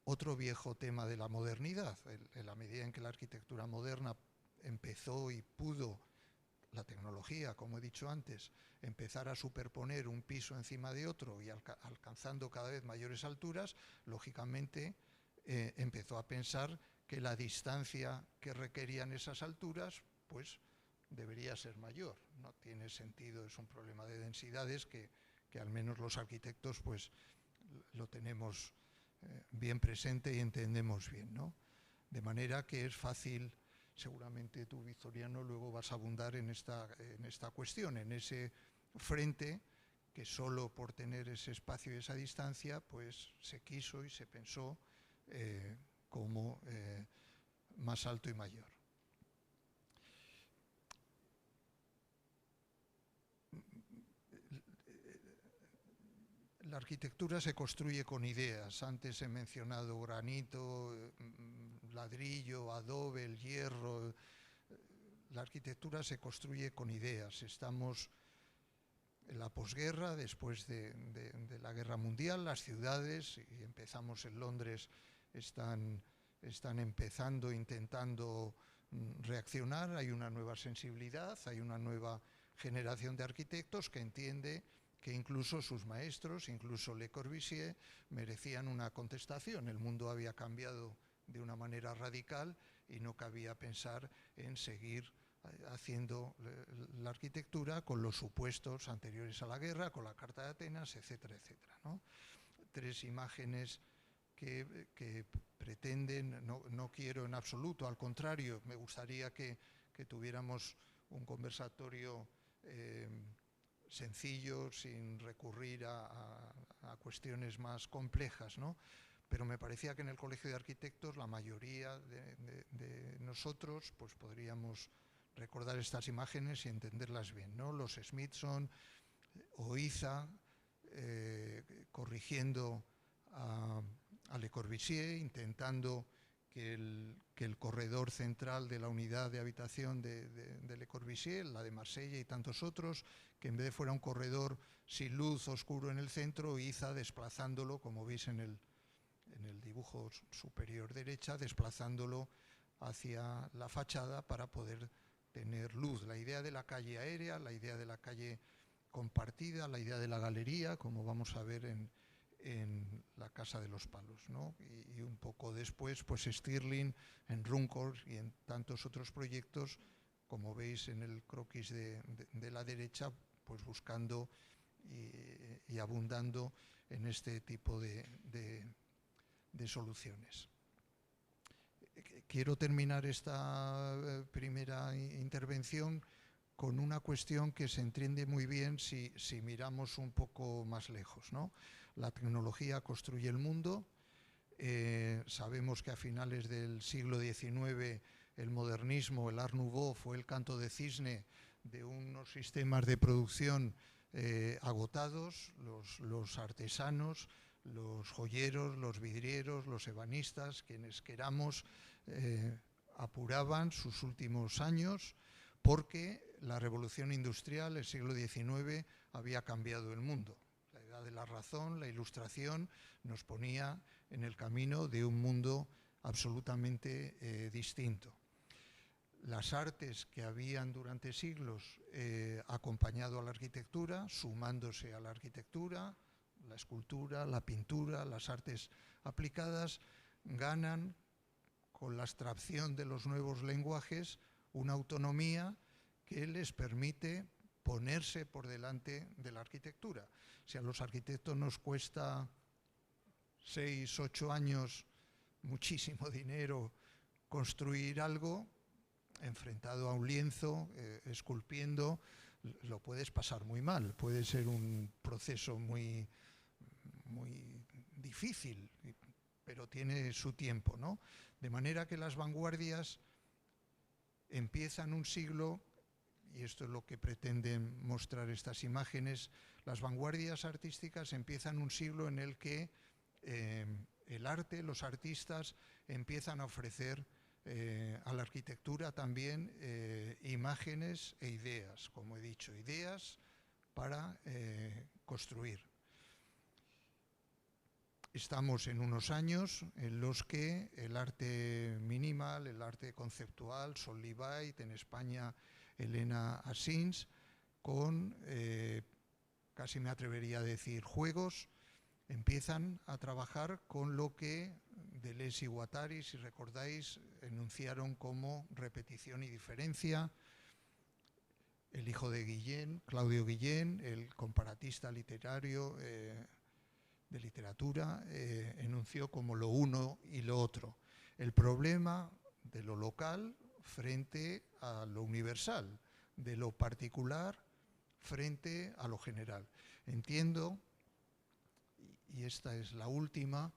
Otro viejo tema de la modernidad, en la medida en que la arquitectura moderna empezó y pudo, la tecnología, como he dicho antes, empezar a superponer un piso encima de otro y alcanzando cada vez mayores alturas, lógicamente empezó a pensar que la distancia que requerían esas alturas, pues debería ser mayor. No tiene sentido, es un problema de densidades que al menos los arquitectos pues lo tenemos bien presente y entendemos bien, ¿no? De manera que es fácil, seguramente tú, Victoriano, luego vas a abundar en esta cuestión, en ese frente que solo por tener ese espacio y esa distancia pues se quiso y se pensó como más alto y mayor. La arquitectura se construye con ideas. Antes he mencionado granito, ladrillo, adobe, el hierro. La arquitectura se construye con ideas. Estamos en la posguerra, después de la guerra mundial, las ciudades, y empezamos en Londres, están empezando, intentando reaccionar. Hay una nueva sensibilidad, hay una nueva generación de arquitectos que entiende que incluso sus maestros, incluso Le Corbusier, merecían una contestación. El mundo había cambiado de una manera radical y no cabía pensar en seguir haciendo la arquitectura con los supuestos anteriores a la guerra, con la Carta de Atenas, etcétera, etcétera, ¿no? Tres imágenes que pretenden, no quiero en absoluto, al contrario, me gustaría que tuviéramos un conversatorio sencillo, sin recurrir a cuestiones más complejas, ¿no? Pero me parecía que en el Colegio de Arquitectos la mayoría de nosotros pues podríamos recordar estas imágenes y entenderlas bien, ¿no? Los Smithson, Oiza, corrigiendo a Le Corbusier, intentando que el corredor central de la unidad de habitación de Le Corbusier, la de Marsella y tantos otros, que en vez de fuera un corredor sin luz, oscuro en el centro, Oiza desplazándolo, como veis en el dibujo superior derecha, desplazándolo hacia la fachada para poder tener luz. La idea de la calle aérea, la idea de la calle compartida, la idea de la galería, como vamos a ver en la Casa de los Palos, ¿no? Y un poco después, pues Stirling, en Runcorn y en tantos otros proyectos, como veis en el croquis de la derecha, pues buscando y abundando en este tipo de soluciones. Quiero terminar esta primera intervención con una cuestión que se entiende muy bien si miramos un poco más lejos, ¿no? La tecnología construye el mundo. Sabemos que a finales del siglo XIX el modernismo, el Art Nouveau, fue el canto de cisne de unos sistemas de producción agotados. Los artesanos, los joyeros, los vidrieros, los ebanistas, quienes queramos, apuraban sus últimos años, porque la revolución industrial, el siglo XIX, había cambiado el mundo. La edad de la razón, la Ilustración, nos ponía en el camino de un mundo absolutamente distinto. Las artes que habían durante siglos acompañado a la arquitectura, sumándose a la arquitectura, la escultura, la pintura, las artes aplicadas, ganan con la abstracción de los nuevos lenguajes una autonomía que les permite ponerse por delante de la arquitectura. Si a los arquitectos nos cuesta 6, 8 años, muchísimo dinero, construir algo, enfrentado a un lienzo, esculpiendo, lo puedes pasar muy mal, puede ser un proceso muy difícil, pero tiene su tiempo, ¿no? De manera que las vanguardias empiezan un siglo, y esto es lo que pretenden mostrar estas imágenes, las vanguardias artísticas empiezan un siglo en el que el arte, los artistas empiezan a ofrecer a la arquitectura también imágenes e ideas, como he dicho, ideas para construir. Estamos en unos años en los que el arte minimal, el arte conceptual, Sol Levitt, en España Elena Asins, con, casi me atrevería a decir, juegos, empiezan a trabajar con lo que Deleuze y Guattari, si recordáis, enunciaron como repetición y diferencia. El hijo de Guillén, Claudio Guillén, el comparatista literario de literatura, enunció como lo uno y lo otro. El problema de lo local frente a lo universal, de lo particular frente a lo general. Entiendo, y esta es la última,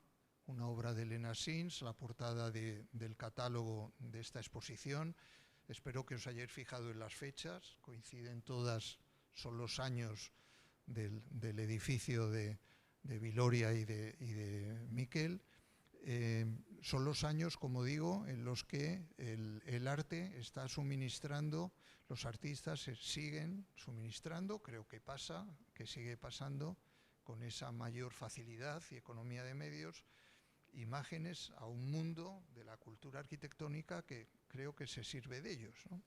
una obra de Elena Asins, la portada del catálogo de esta exposición. Espero que os hayáis fijado en las fechas, coinciden todas, son los años del edificio de Viloria y de Miquel. Son los años, como digo, en los que el arte está suministrando, los artistas siguen suministrando, creo que pasa, que sigue pasando con esa mayor facilidad y economía de medios, imágenes a un mundo de la cultura arquitectónica que creo que se sirve de ellos, ¿no?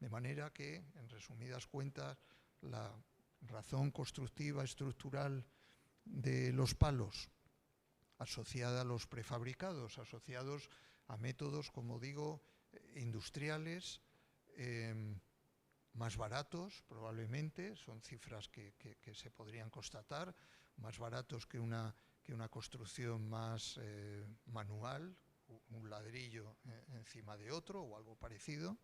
De manera que, en resumidas cuentas, la razón constructiva, estructural de los palos, asociada a los prefabricados, asociados a métodos, como digo, industriales, más baratos probablemente, son cifras que se podrían constatar, más baratos que una construcción más manual, un ladrillo encima de otro o algo parecido.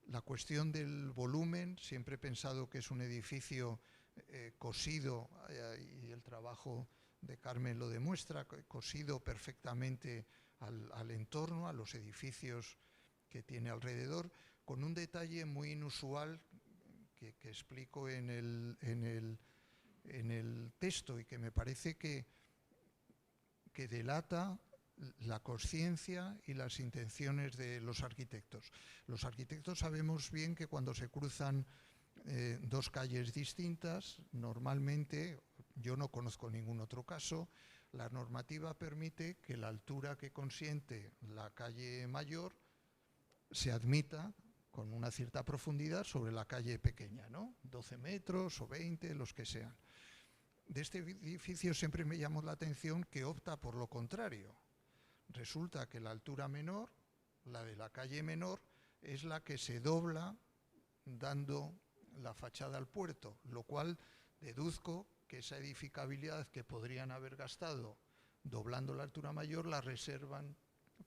La cuestión del volumen, siempre he pensado que es un edificio cosido, y el trabajo de Carmen lo demuestra, cosido perfectamente al entorno, a los edificios que tiene alrededor, con un detalle muy inusual que explico en el texto y que me parece que delata la conciencia y las intenciones de los arquitectos. Los arquitectos sabemos bien que cuando se cruzan dos calles distintas, normalmente, yo no conozco ningún otro caso, la normativa permite que la altura que consiente la calle mayor se admita con una cierta profundidad sobre la calle pequeña, ¿no? 12 metros o 20, los que sean. De este edificio siempre me llamó la atención que opta por lo contrario. Resulta que la altura menor, la de la calle menor, es la que se dobla dando la fachada al puerto, lo cual deduzco que esa edificabilidad que podrían haber gastado doblando la altura mayor la reservan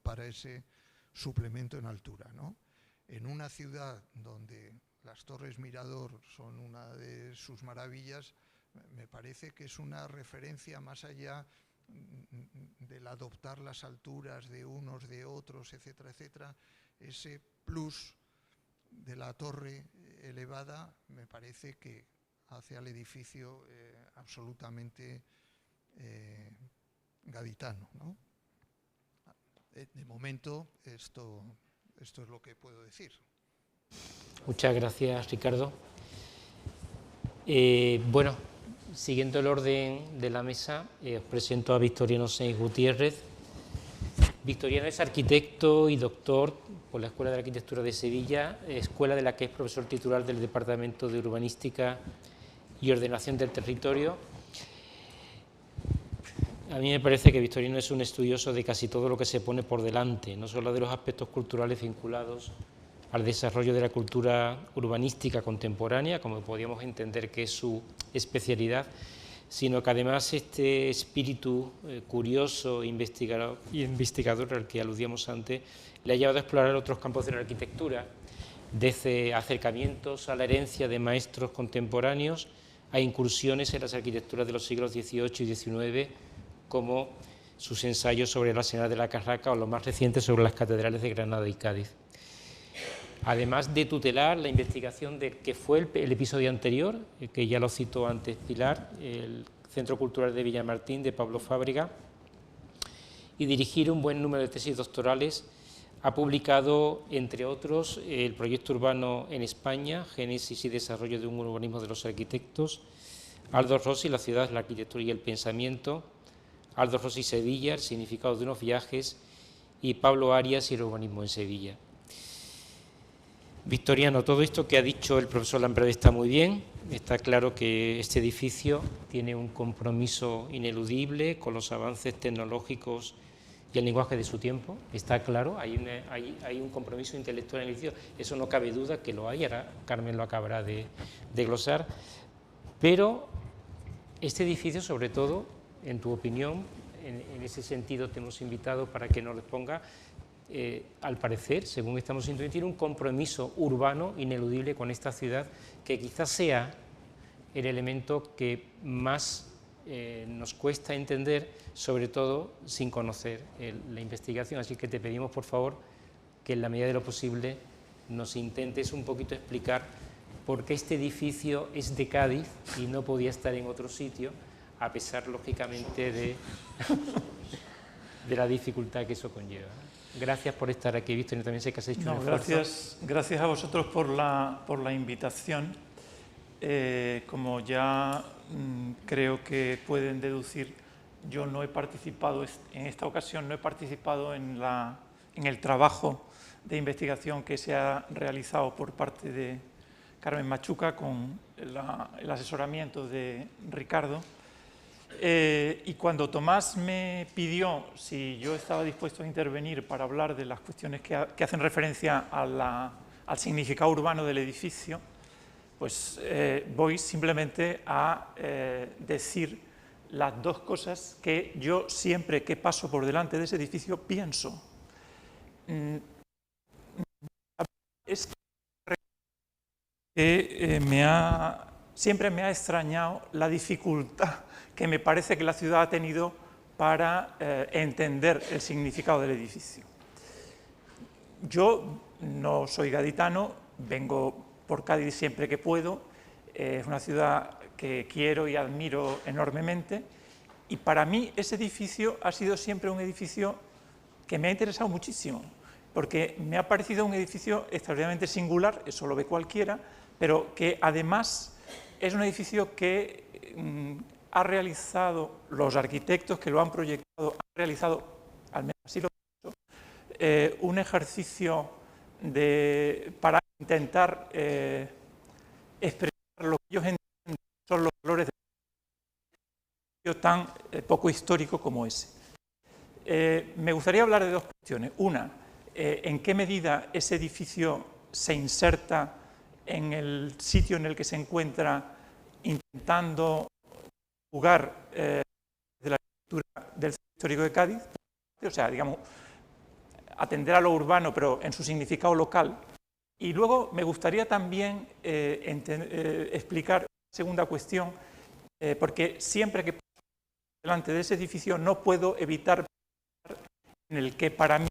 para ese suplemento en altura, ¿no? En una ciudad donde las Torres Mirador son una de sus maravillas, me parece que es una referencia más allá del adoptar las alturas de unos, de otros, etcétera, etcétera. Ese plus de la torre elevada me parece que hace al edificio absolutamente gaditano, ¿no? De momento esto es lo que puedo decir. Muchas gracias, Ricardo. Bueno, siguiendo el orden de la mesa, os presento a Victoriano Sainz Gutiérrez. Victoriano es arquitecto y doctor por la Escuela de Arquitectura de Sevilla, escuela de la que es profesor titular del Departamento de Urbanística y Ordenación del Territorio. A mí me parece que Victoriano es un estudioso de casi todo lo que se pone por delante, no solo de los aspectos culturales vinculados al desarrollo de la cultura urbanística contemporánea, como podríamos entender que es su especialidad, sino que además este espíritu curioso e investigador al que aludíamos antes le ha llevado a explorar otros campos de la arquitectura. desde acercamientos a la herencia de maestros contemporáneos a incursiones en las arquitecturas de los siglos XVIII y XIX, como sus ensayos sobre el arsenal de la Carraca o los más recientes sobre las catedrales de Granada y Cádiz. Además de tutelar la investigación de que fue el episodio anterior, que ya lo citó antes Pilar, el Centro Cultural de Villamartín de Pablo Fábrega, y dirigir un buen número de tesis doctorales, ha publicado, entre otros, el proyecto urbano en España, Génesis y desarrollo de un urbanismo de los arquitectos, Aldo Rossi, La ciudad, la arquitectura y el pensamiento, Aldo Rossi Sevilla, el significado de unos viajes, y Pablo Arias y el urbanismo en Sevilla. Victoriano, todo esto que ha dicho el profesor Lamprade está muy bien, está claro que este edificio tiene un compromiso ineludible con los avances tecnológicos y el lenguaje de su tiempo, está claro, hay un compromiso intelectual en el edificio, eso no cabe duda que lo hay, ahora Carmen lo acabará de glosar, pero este edificio, sobre todo, en tu opinión, en ese sentido te hemos invitado para que nos responda, al parecer, según estamos intuiendo, tiene un compromiso urbano ineludible con esta ciudad, que quizás sea el elemento que más nos cuesta entender, sobre todo sin conocer la investigación. Así que te pedimos, por favor, que en la medida de lo posible nos intentes un poquito explicar por qué este edificio es de Cádiz y no podía estar en otro sitio, a pesar, lógicamente, de la dificultad que eso conlleva. Gracias por estar aquí, Víctor, y también sé que has hecho un esfuerzo. Gracias a vosotros por la invitación. Como ya creo que pueden deducir, yo no he participado, en esta ocasión no he participado en el trabajo de investigación que se ha realizado por parte de Carmen Machuca con el asesoramiento de Ricardo. Y cuando Tomás me pidió si yo estaba dispuesto a intervenir para hablar de las cuestiones que hacen referencia al significado urbano del edificio, pues voy simplemente a decir las dos cosas que yo siempre que paso por delante de ese edificio pienso. Es que siempre me ha extrañado la dificultad que me parece que la ciudad ha tenido para entender el significado del edificio. Yo no soy gaditano, vengo por Cádiz siempre que puedo, es una ciudad que quiero y admiro enormemente, y para mí ese edificio ha sido siempre un edificio que me ha interesado muchísimo, porque me ha parecido un edificio extraordinariamente singular, eso lo ve cualquiera, pero que además es un edificio que ha realizado, los arquitectos que lo han proyectado, han realizado, al menos así lo pienso, un ejercicio para intentar expresar lo que ellos entienden son los valores de un edificio tan poco histórico como ese. Me gustaría hablar de dos cuestiones. Una, en qué medida ese edificio se inserta en el sitio en el que se encuentra intentando jugar de la arquitectura del Centro Histórico de Cádiz, o sea, digamos, atender a lo urbano, pero en su significado local. Y luego me gustaría también explicar una segunda cuestión, porque siempre que paso delante de ese edificio no puedo evitar pensar en el que para mí,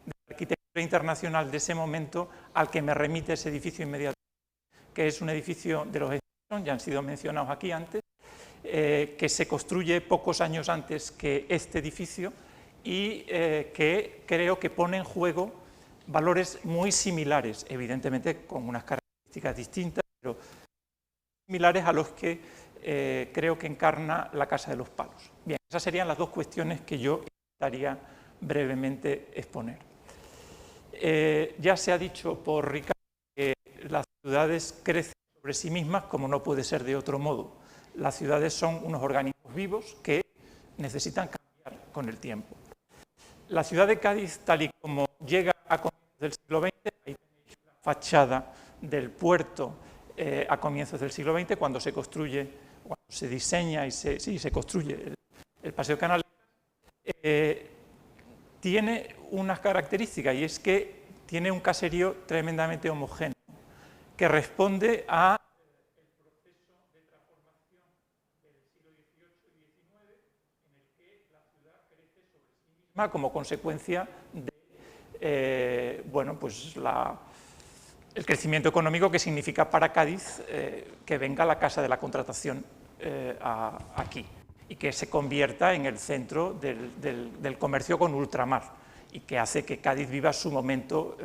de la arquitectura internacional de ese momento, al que me remite ese edificio inmediatamente, que es un edificio de los Edison, ya han sido mencionados aquí antes, que se construye pocos años antes que este edificio y que creo que pone en juego valores muy similares, evidentemente con unas características distintas, pero similares a los que creo que encarna la Casa de los Palos. Bien, esas serían las dos cuestiones que yo intentaría brevemente exponer. Ya se ha dicho por Ricardo que las ciudades crecen sobre sí mismas como no puede ser de otro modo. Las ciudades son unos organismos vivos que necesitan cambiar con el tiempo. La ciudad de Cádiz, tal y como llega a comienzos del siglo XX, ahí tenéis la fachada del puerto a comienzos del siglo XX, cuando se construye, cuando se diseña y se construye el Paseo Canal, tiene unas características, y es que tiene un caserío tremendamente homogéneo, que responde a el proceso de transformación del siglo XVIII y XIX, en el que la ciudad crece sobre sí misma como consecuencia de pues el crecimiento económico que significa para Cádiz que venga la Casa de la Contratación aquí y que se convierta en el centro del comercio con ultramar y que hace que Cádiz viva su momento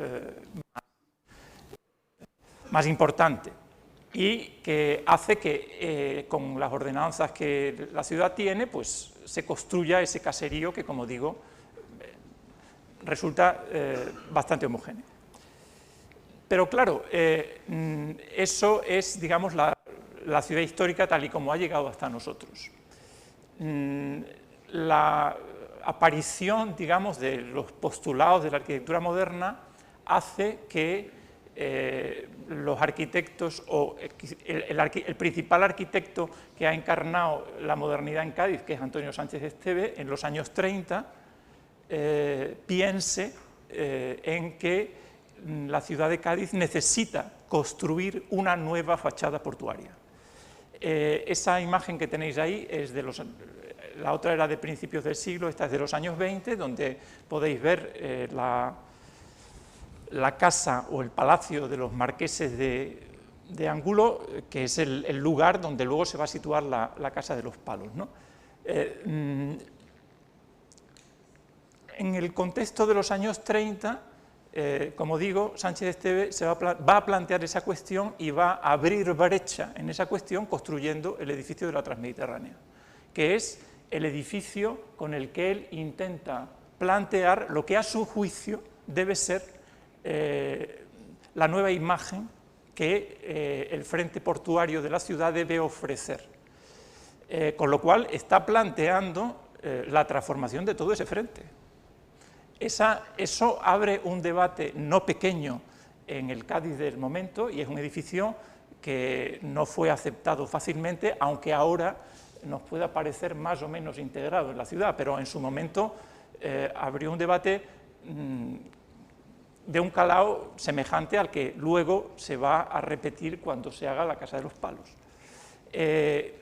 más importante y que hace que con las ordenanzas que la ciudad tiene, pues se construya ese caserío que, como digo, resulta bastante homogéneo. Pero claro, eso es, digamos, la ciudad histórica tal y como ha llegado hasta nosotros. La aparición, digamos, de los postulados de la arquitectura moderna hace que los arquitectos o el principal arquitecto que ha encarnado la modernidad en Cádiz, que es Antonio Sánchez Esteve, en los años 30, piense en que la ciudad de Cádiz necesita construir una nueva fachada portuaria. Esa imagen que tenéis ahí es de la otra era de principios del siglo, esta es de los años 20, donde podéis ver la casa o el palacio de los marqueses de Angulo, que es el lugar donde luego se va a situar la Casa de los Palos, ¿no? En el contexto de los años 30, como digo, Sánchez Esteve va a plantear esa cuestión y va a abrir brecha en esa cuestión construyendo el edificio de la Transmediterránea, que es el edificio con el que él intenta plantear lo que a su juicio debe ser la nueva imagen que el frente portuario de la ciudad debe ofrecer. Con lo cual está planteando la transformación de todo ese frente. Eso abre un debate no pequeño en el Cádiz del momento y es un edificio que no fue aceptado fácilmente, aunque ahora nos pueda parecer más o menos integrado en la ciudad, pero en su momento abrió un debate de un calado semejante al que luego se va a repetir cuando se haga la Casa de los Palos.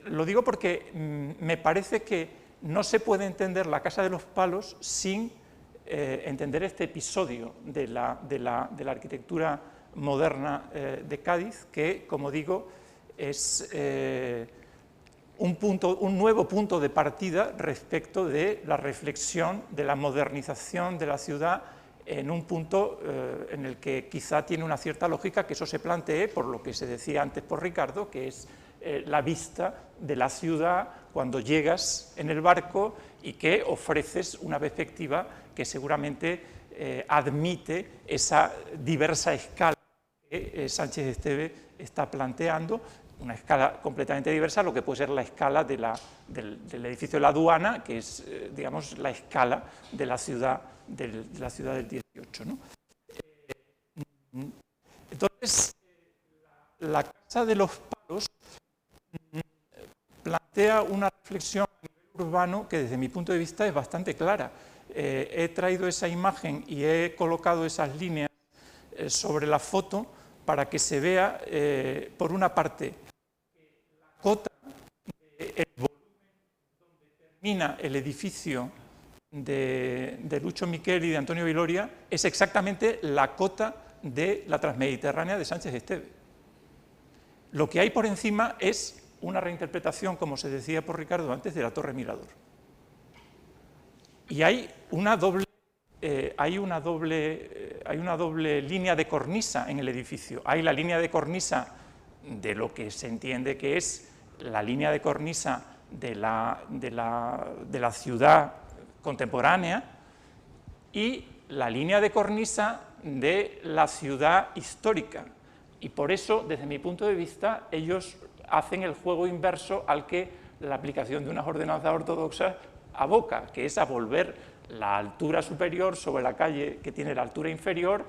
Lo digo porque me parece que no se puede entender la Casa de los Palos sin entender este episodio de la arquitectura moderna de Cádiz, que, como digo, es un nuevo punto de partida respecto de la reflexión de la modernización de la ciudad en un punto en el que quizá tiene una cierta lógica que eso se plantee por lo que se decía antes por Ricardo, que es la vista de la ciudad cuando llegas en el barco y que ofreces una perspectiva que seguramente admite esa diversa escala que Sánchez Esteve está planteando, una escala completamente diversa a lo que puede ser la escala del edificio de la aduana, que es, digamos, la escala de la ciudad del 18, ¿no? Entonces, la Casa de los Palos plantea una reflexión a nivel urbano que desde mi punto de vista es bastante clara. He traído esa imagen y he colocado esas líneas sobre la foto para que se vea, por una parte, la cota del volumen donde termina el edificio de Lucho Miquel y de Antonio Viloria es exactamente la cota de la Transmediterránea de Sánchez Esteve. Lo que hay por encima es una reinterpretación, como se decía por Ricardo antes, de la Torre Mirador. Y hay una doble línea de cornisa en el edificio. Hay la línea de cornisa de lo que se entiende que es la línea de cornisa de la ciudad contemporánea y la línea de cornisa de la ciudad histórica. Y por eso, desde mi punto de vista, ellos hacen el juego inverso al que la aplicación de unas ordenanzas ortodoxas aboca, que es a volver la altura superior sobre la calle que tiene la altura inferior,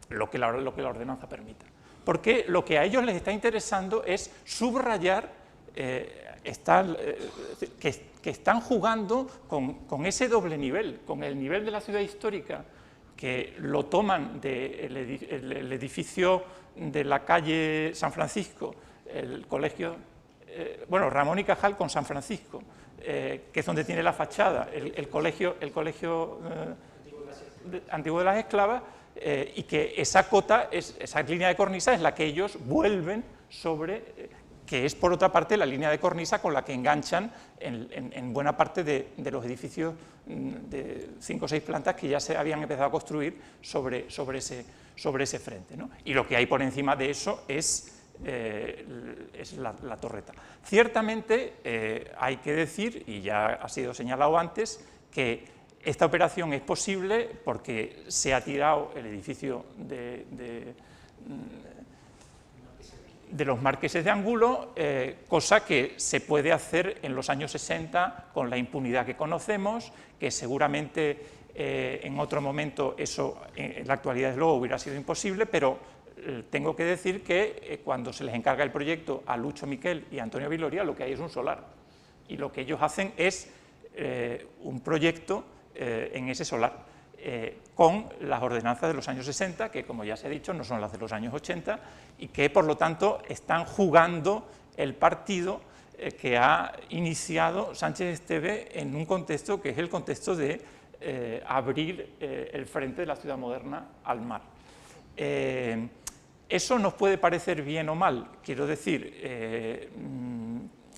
lo que la ordenanza permita. Porque lo que a ellos les está interesando es subrayar que están jugando con ese doble nivel, con el nivel de la ciudad histórica, que lo toman del edificio de la calle San Francisco, el colegio, bueno, Ramón y Cajal con San Francisco, que es donde tiene la fachada, el colegio antiguo de las esclavas, y que esa cota, esa línea de cornisa es la que ellos vuelven sobre, que es por otra parte la línea de cornisa con la que enganchan en buena parte de los edificios de 5 o 6 plantas que ya se habían empezado a construir sobre ese frente, ¿no? Y lo que hay por encima de eso es la torreta. Ciertamente hay que decir, y ya ha sido señalado antes, que esta operación es posible porque se ha tirado el edificio de los marqueses de Angulo, cosa que se puede hacer en los años 60 con la impunidad que conocemos, que seguramente en otro momento eso en la actualidad desde luego hubiera sido imposible, pero tengo que decir que cuando se les encarga el proyecto a Lucho Miquel y a Antonio Viloria, lo que hay es un solar, y lo que ellos hacen es un proyecto en ese solar, con las ordenanzas de los años 60, que como ya se ha dicho no son las de los años 80, y que por lo tanto están jugando el partido que ha iniciado Sánchez Esteve en un contexto que es el contexto de abrir el frente de la ciudad moderna al mar. Eso nos puede parecer bien o mal, quiero decir,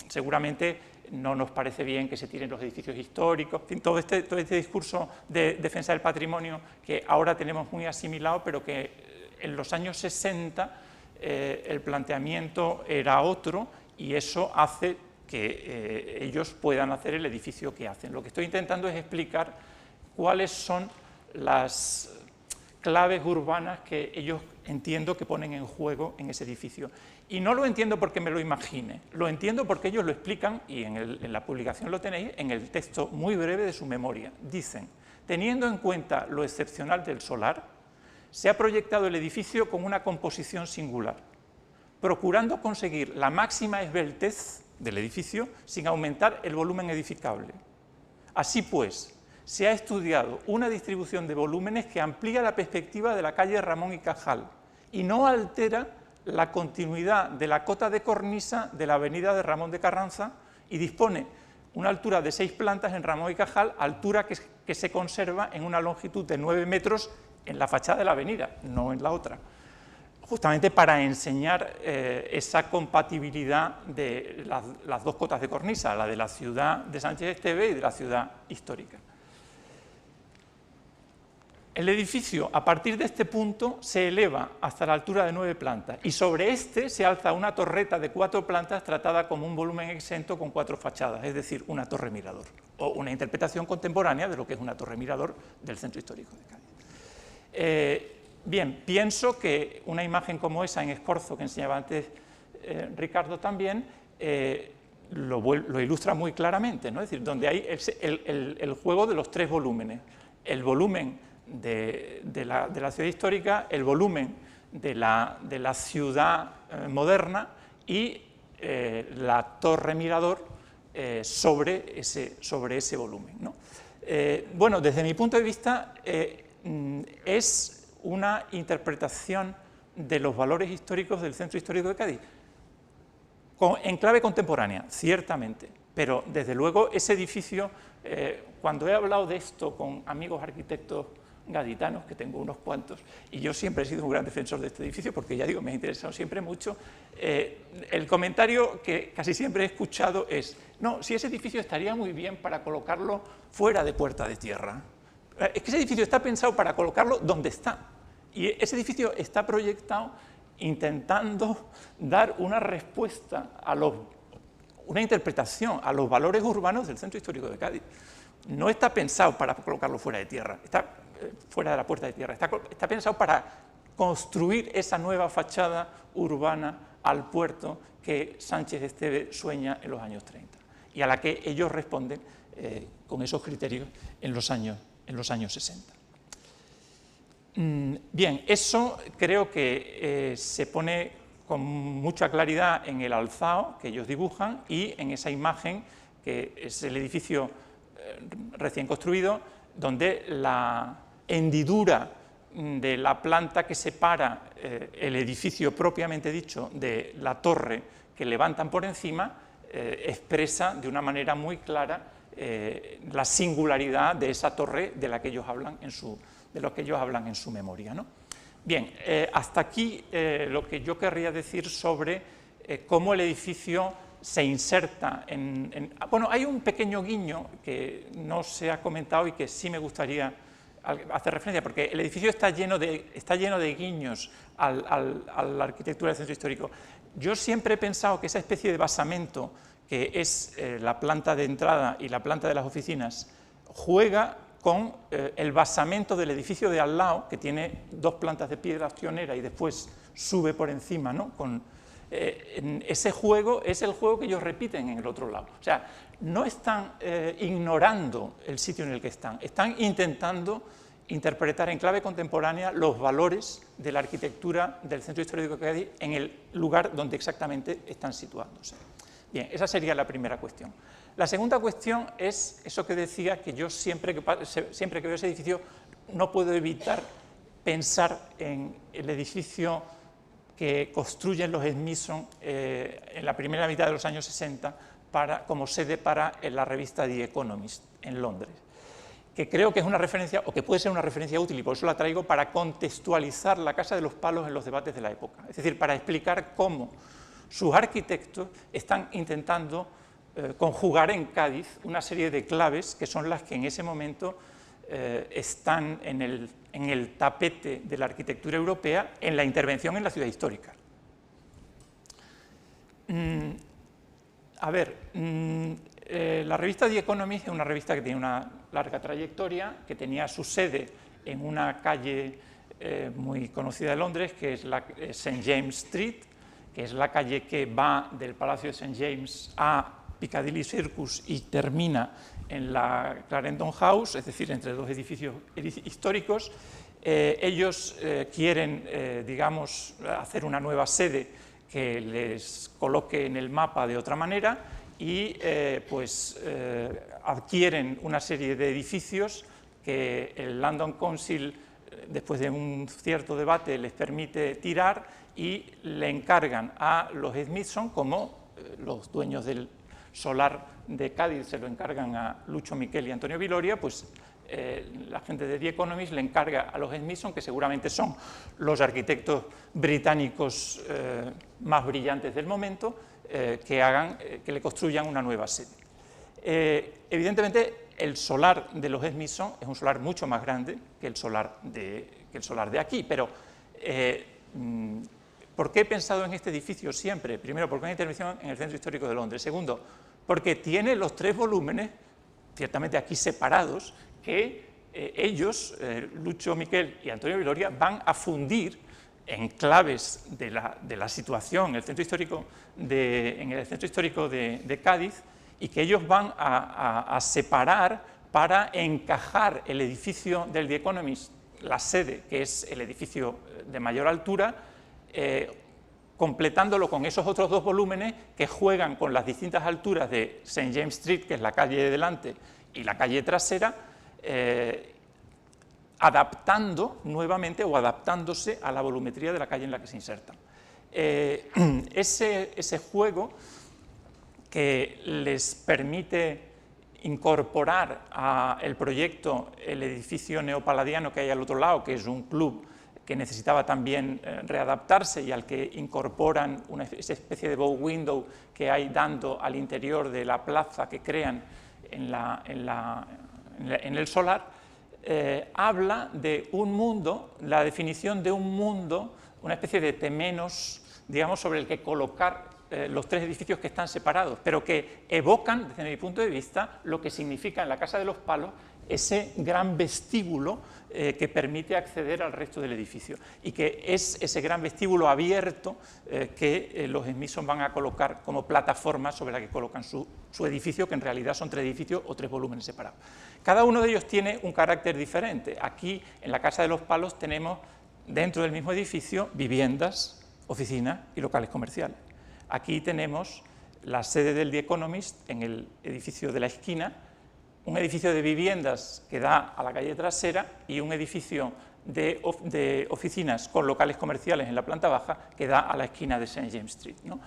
seguramente no nos parece bien que se tiren los edificios históricos, en fin, todo este discurso de defensa del patrimonio que ahora tenemos muy asimilado, pero que en los años 60 el planteamiento era otro y eso hace que ellos puedan hacer el edificio que hacen. Lo que estoy intentando es explicar cuáles son las claves urbanas que ellos entiendo que ponen en juego en ese edificio. Y no lo entiendo porque me lo imagine, lo entiendo porque ellos lo explican, y en la publicación lo tenéis, en el texto muy breve de su memoria. Dicen, teniendo en cuenta lo excepcional del solar, se ha proyectado el edificio con una composición singular, procurando conseguir la máxima esbeltez del edificio sin aumentar el volumen edificable. Así pues, se ha estudiado una distribución de volúmenes que amplía la perspectiva de la calle Ramón y Cajal y no altera la continuidad de la cota de cornisa de la avenida de Ramón de Carranza y dispone una altura de 6 plantas en Ramón y Cajal, altura que se conserva en una longitud de 9 metros en la fachada de la avenida, no en la otra, justamente para enseñar esa compatibilidad de las dos cotas de cornisa, la de la ciudad de Sánchez Esteve y de la ciudad histórica. El edificio, a partir de este punto, se eleva hasta la altura de 9 plantas y sobre este se alza una torreta de 4 plantas tratada como un volumen exento con 4 fachadas, es decir, una torre mirador, o una interpretación contemporánea de lo que es una torre mirador del centro histórico de Cádiz. Bien, pienso que una imagen como esa en Escorzo, que enseñaba antes Ricardo también, lo ilustra muy claramente, ¿no? Es decir, donde hay el juego de los 3 volúmenes, el volumen de la ciudad histórica, el volumen de la ciudad moderna y la torre mirador sobre ese volumen, ¿no? Bueno, desde mi punto de vista es una interpretación de los valores históricos del centro histórico de Cádiz, en clave contemporánea, ciertamente, pero desde luego ese edificio, cuando he hablado de esto con amigos arquitectos gaditanos, que tengo unos cuantos, y yo siempre he sido un gran defensor de este edificio porque, ya digo, me ha interesado siempre mucho, el comentario que casi siempre he escuchado es, no, si ese edificio estaría muy bien para colocarlo fuera de Puerta de Tierra. Es que ese edificio está pensado para colocarlo donde está, y ese edificio está proyectado intentando dar una respuesta una interpretación a los valores urbanos del centro histórico de Cádiz. No está pensado para colocarlo fuera de tierra, está fuera de la Puerta de Tierra, está pensado para construir esa nueva fachada urbana al puerto que Sánchez Esteve sueña en los años 30 y a la que ellos responden con esos criterios en los años 60. Bien, eso creo que se pone con mucha claridad en el alzado que ellos dibujan y en esa imagen que es el edificio recién construido, donde la hendidura de la planta que separa el edificio propiamente dicho de la torre que levantan por encima, expresa de una manera muy clara la singularidad de esa torre de la que ellos hablan en su memoria, ¿no? Bien, hasta aquí lo que yo querría decir sobre cómo el edificio se inserta bueno, hay un pequeño guiño que no se ha comentado y que sí me gustaría hacer referencia, porque el edificio está lleno de guiños a la arquitectura del centro histórico. Yo siempre he pensado que esa especie de basamento, que es la planta de entrada y la planta de las oficinas, juega con el basamento del edificio de al lado, que tiene 2 plantas de piedra pionera y después sube por encima, ¿no? Ese juego es el juego que ellos repiten en el otro lado. O sea, no están ignorando el sitio en el que están intentando interpretar en clave contemporánea los valores de la arquitectura del centro histórico de Cádiz en el lugar donde exactamente están situándose. Bien, esa sería la primera cuestión. La segunda cuestión es eso que decía, que yo siempre que veo ese edificio no puedo evitar pensar en el edificio que construyen los Smithson en la primera mitad de los años 60 como sede para la revista The Economist en Londres, que creo que es una referencia, o que puede ser una referencia útil, y por eso la traigo, para contextualizar la Casa de los Palos en los debates de la época, es decir, para explicar cómo sus arquitectos están intentando conjugar en Cádiz una serie de claves que son las que en ese momento están en el tapete de la arquitectura europea en la intervención en la ciudad histórica. La revista The Economist es una revista que tiene una larga trayectoria, que tenía su sede en una calle muy conocida de Londres, que es la St. James Street, que es la calle que va del Palacio de St. James a Piccadilly Circus y termina en la Clarendon House, es decir, entre 2 edificios históricos. Ellos quieren, digamos, hacer una nueva sede que les coloque en el mapa de otra manera y adquieren una serie de edificios que el London Council, después de un cierto debate, les permite tirar y le encargan a los Smithson, como los dueños del solar de Cádiz se lo encargan a Lucho Miquel y Antonio Viloria, pues la gente de The Economist le encarga a los Smithson, que seguramente son los arquitectos británicos más brillantes del momento, que le construyan una nueva sede. Evidentemente, el solar de los Smithson es un solar mucho más grande que el solar de aquí, pero ¿por qué he pensado en este edificio siempre? Primero, porque hay una intervención en el Centro Histórico de Londres. Segundo, porque tiene los 3 volúmenes, ciertamente aquí separados, que ellos, Lucho Miquel y Antonio Viloria, van a fundir en claves de la situación en el Centro Histórico de Cádiz, y que ellos van a separar para encajar el edificio del The Economist, la sede, que es el edificio de mayor altura, completándolo con esos otros 2 volúmenes que juegan con las distintas alturas de St. James Street, que es la calle de delante, y la calle trasera, adaptando nuevamente o adaptándose a la volumetría de la calle en la que se insertan. Ese juego que les permite incorporar al proyecto el edificio neopaladiano que hay al otro lado, que es un club que necesitaba también readaptarse y al que incorporan esa especie de bow window que hay dando al interior de la plaza que crean en el solar, habla de un mundo, la definición de un mundo, una especie de temenos, digamos, sobre el que colocar los 3 edificios que están separados, pero que evocan, desde mi punto de vista, lo que significa en la Casa de los Palos ese gran vestíbulo que permite acceder al resto del edificio, y que es ese gran vestíbulo abierto que los Smithson van a colocar como plataforma sobre la que colocan su edificio, que en realidad son 3 edificios o 3 volúmenes separados. Cada uno de ellos tiene un carácter diferente. Aquí, en la Casa de los Palos, tenemos dentro del mismo edificio viviendas, oficinas y locales comerciales. Aquí tenemos la sede del The Economist en el edificio de la esquina, un edificio de viviendas que da a la calle trasera y un edificio de oficinas con locales comerciales en la planta baja que da a la esquina de St. James Street, ¿no?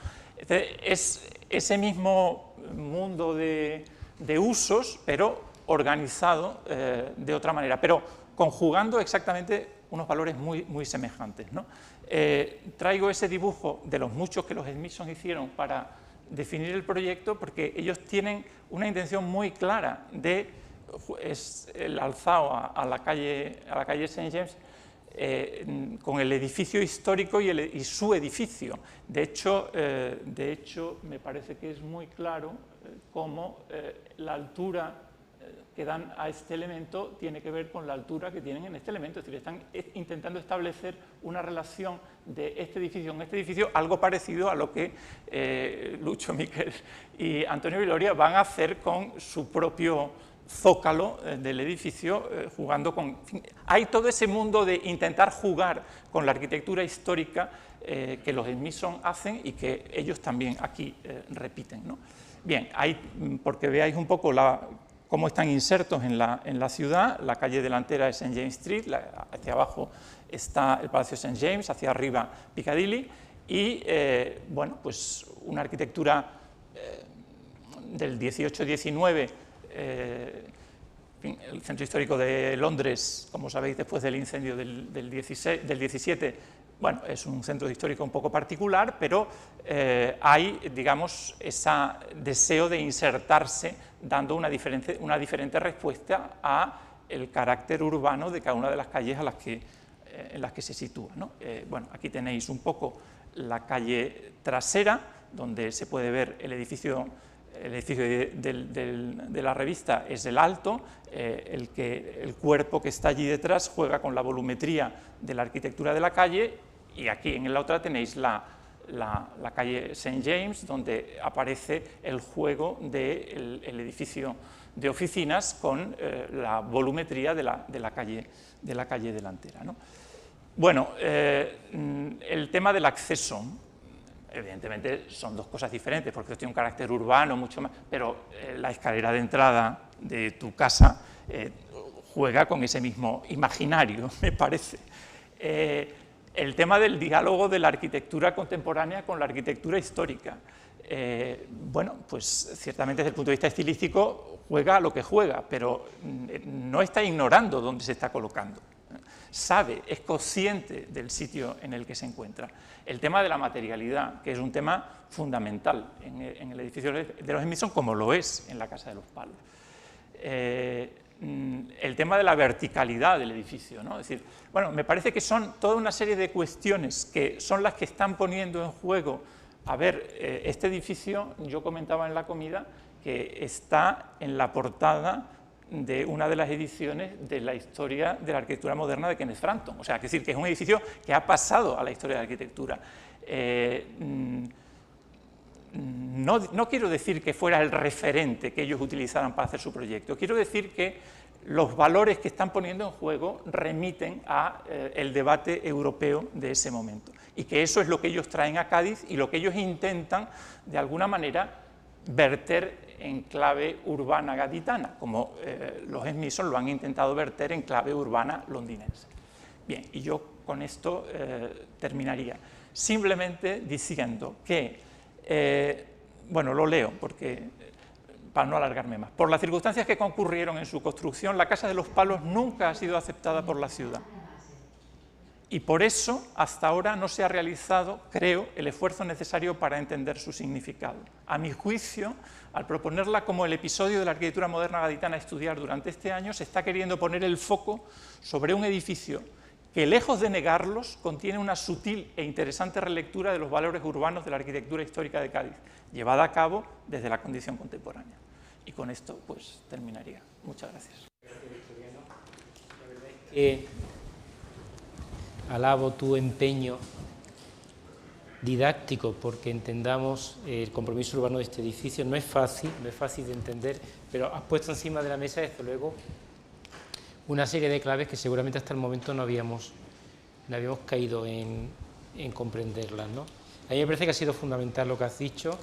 Es ese mismo mundo de usos, pero organizado de otra manera, pero conjugando exactamente unos valores muy semejantes, ¿no? Traigo ese dibujo de los muchos que los Smithson hicieron para definir el proyecto, porque ellos tienen una intención muy clara de el alzado a la calle St. James con el edificio histórico y su edificio. De hecho, me parece que es muy claro cómo la altura que dan a este elemento tiene que ver con la altura que tienen en este elemento, es decir, están intentando establecer una relación de este edificio con este edificio, algo parecido a lo que Lucho, Miquel y Antonio Viloria van a hacer con su propio zócalo del edificio, jugando con... Hay todo ese mundo de intentar jugar con la arquitectura histórica que los Smithson hacen y que ellos también aquí repiten, ¿no? Bien, porque veáis un poco cómo están insertos en la ciudad. La calle delantera es St. James Street, hacia abajo está el Palacio St. James, hacia arriba Piccadilly, y bueno, pues una arquitectura del 18-19, el centro histórico de Londres, como sabéis, después del incendio del 17, bueno, es un centro histórico un poco particular, pero hay, digamos, ese deseo de insertarse, dando una diferente respuesta a el carácter urbano de cada una de las calles en las que se sitúa, ¿no? Bueno, aquí tenéis un poco la calle trasera, donde se puede ver el edificio de la revista es el alto, el cuerpo que está allí detrás juega con la volumetría de la arquitectura de la calle, y aquí en la otra tenéis la calle St. James, donde aparece el juego del edificio de oficinas con la volumetría de la calle delantera, ¿no? Bueno, el tema del acceso, evidentemente son dos cosas diferentes, porque esto tiene un carácter urbano mucho más, pero la escalera de entrada de tu casa juega con ese mismo imaginario, me parece. El tema del diálogo de la arquitectura contemporánea con la arquitectura histórica. Bueno, pues ciertamente desde el punto de vista estilístico juega lo que juega, pero no está ignorando dónde se está colocando. Sabe, es consciente del sitio en el que se encuentra. El tema de la materialidad, que es un tema fundamental en el edificio de los Smithson, como lo es en la Casa de los Palos. El tema de la verticalidad del edificio, ¿no? Es decir, bueno, me parece que son toda una serie de cuestiones que son las que están poniendo en juego. A ver, este edificio, yo comentaba en la comida, que está en la portada de una de las ediciones de la historia de la arquitectura moderna de Kenneth Frampton. O sea, es decir, que es un edificio que ha pasado a la historia de la arquitectura. No quiero decir que fuera el referente que ellos utilizaran para hacer su proyecto, quiero decir que los valores que están poniendo en juego remiten al debate europeo de ese momento, y que eso es lo que ellos traen a Cádiz y lo que ellos intentan, de alguna manera, verter en clave urbana gaditana, como los Smithson lo han intentado verter en clave urbana londinense. Bien, y yo con esto terminaría, simplemente diciendo que, bueno, lo leo porque para no alargarme más. Por las circunstancias que concurrieron en su construcción, la Casa de los Palos nunca ha sido aceptada por la ciudad. Y por eso, hasta ahora, no se ha realizado, creo, el esfuerzo necesario para entender su significado. A mi juicio, al proponerla como el episodio de la arquitectura moderna gaditana a estudiar durante este año, se está queriendo poner el foco sobre un edificio que, lejos de negarlos, contiene una sutil e interesante relectura de los valores urbanos de la arquitectura histórica de Cádiz, llevada a cabo desde la condición contemporánea. Y con esto, pues, terminaría. Muchas gracias. Alabo tu empeño didáctico porque entendamos el compromiso urbano de este edificio. No es fácil de entender, pero has puesto encima de la mesa, desde luego, una serie de claves que seguramente hasta el momento no habíamos caído en comprenderlas, ¿no? A mí me parece que ha sido fundamental lo que has dicho,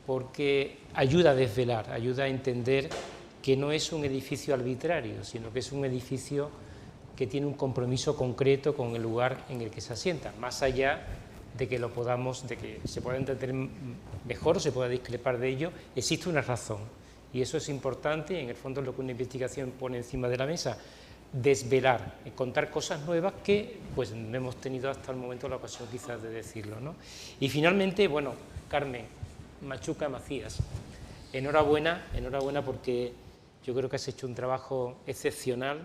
porque ayuda a desvelar, ayuda a entender que no es un edificio arbitrario, sino que es un edificio que tiene un compromiso concreto con el lugar en el que se asienta, más allá de que de que se pueda entender mejor o se pueda discrepar de ello, existe una razón, y eso es importante, y en el fondo es lo que una investigación pone encima de la mesa: desvelar, contar cosas nuevas que pues no hemos tenido hasta el momento la ocasión quizás de decirlo, ¿no? Y finalmente, bueno, Carmen Machuca Macías, enhorabuena porque yo creo que has hecho un trabajo excepcional.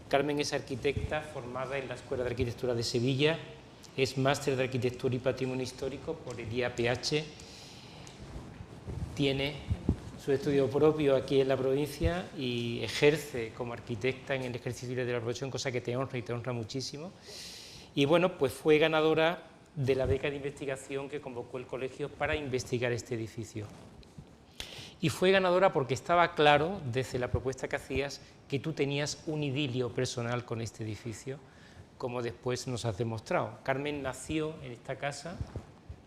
Carmen es arquitecta formada en la Escuela de Arquitectura de Sevilla, es máster de Arquitectura y Patrimonio Histórico por el IAPH, tiene su estudio propio aquí en la provincia y ejerce como arquitecta en el ejercicio de la profesión, cosa que te honra y te honra muchísimo. Y bueno, pues fue ganadora de la beca de investigación que convocó el colegio para investigar este edificio. Y fue ganadora porque estaba claro, desde la propuesta que hacías, que tú tenías un idilio personal con este edificio, como después nos has demostrado. Carmen nació en esta casa,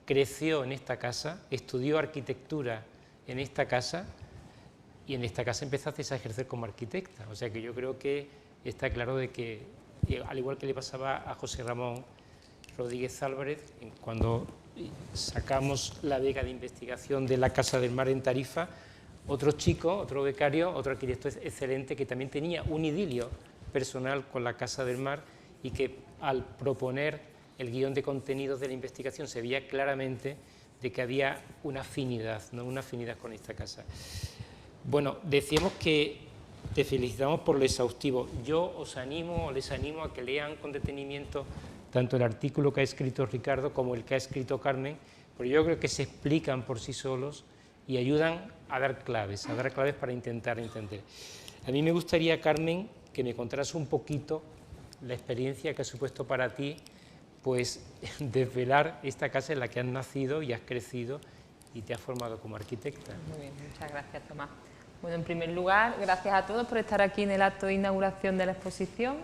creció en esta casa, estudió arquitectura en esta casa y en esta casa empezaste a ejercer como arquitecta. O sea que yo creo que está claro de que, al igual que le pasaba a José Ramón Rodríguez Álvarez, cuando sacamos la beca de investigación de la Casa del Mar en Tarifa, otro chico, otro becario, otro arquitecto excelente que también tenía un idilio personal con la Casa del Mar y que al proponer el guión de contenidos de la investigación se veía claramente de que había una afinidad, ¿no? Una afinidad con esta casa. Bueno, decíamos que te felicitamos por lo exhaustivo. Yo les animo a que lean con detenimiento tanto el artículo que ha escrito Ricardo como el que ha escrito Carmen, porque yo creo que se explican por sí solos y ayudan a dar claves para intentar entender. A mí me gustaría, Carmen, que me contaras un poquito la experiencia que ha supuesto para ti, pues, desvelar esta casa en la que has nacido y has crecido y te has formado como arquitecta. Muy bien, muchas gracias, Tomás. Bueno, en primer lugar, gracias a todos por estar aquí en el acto de inauguración de la exposición.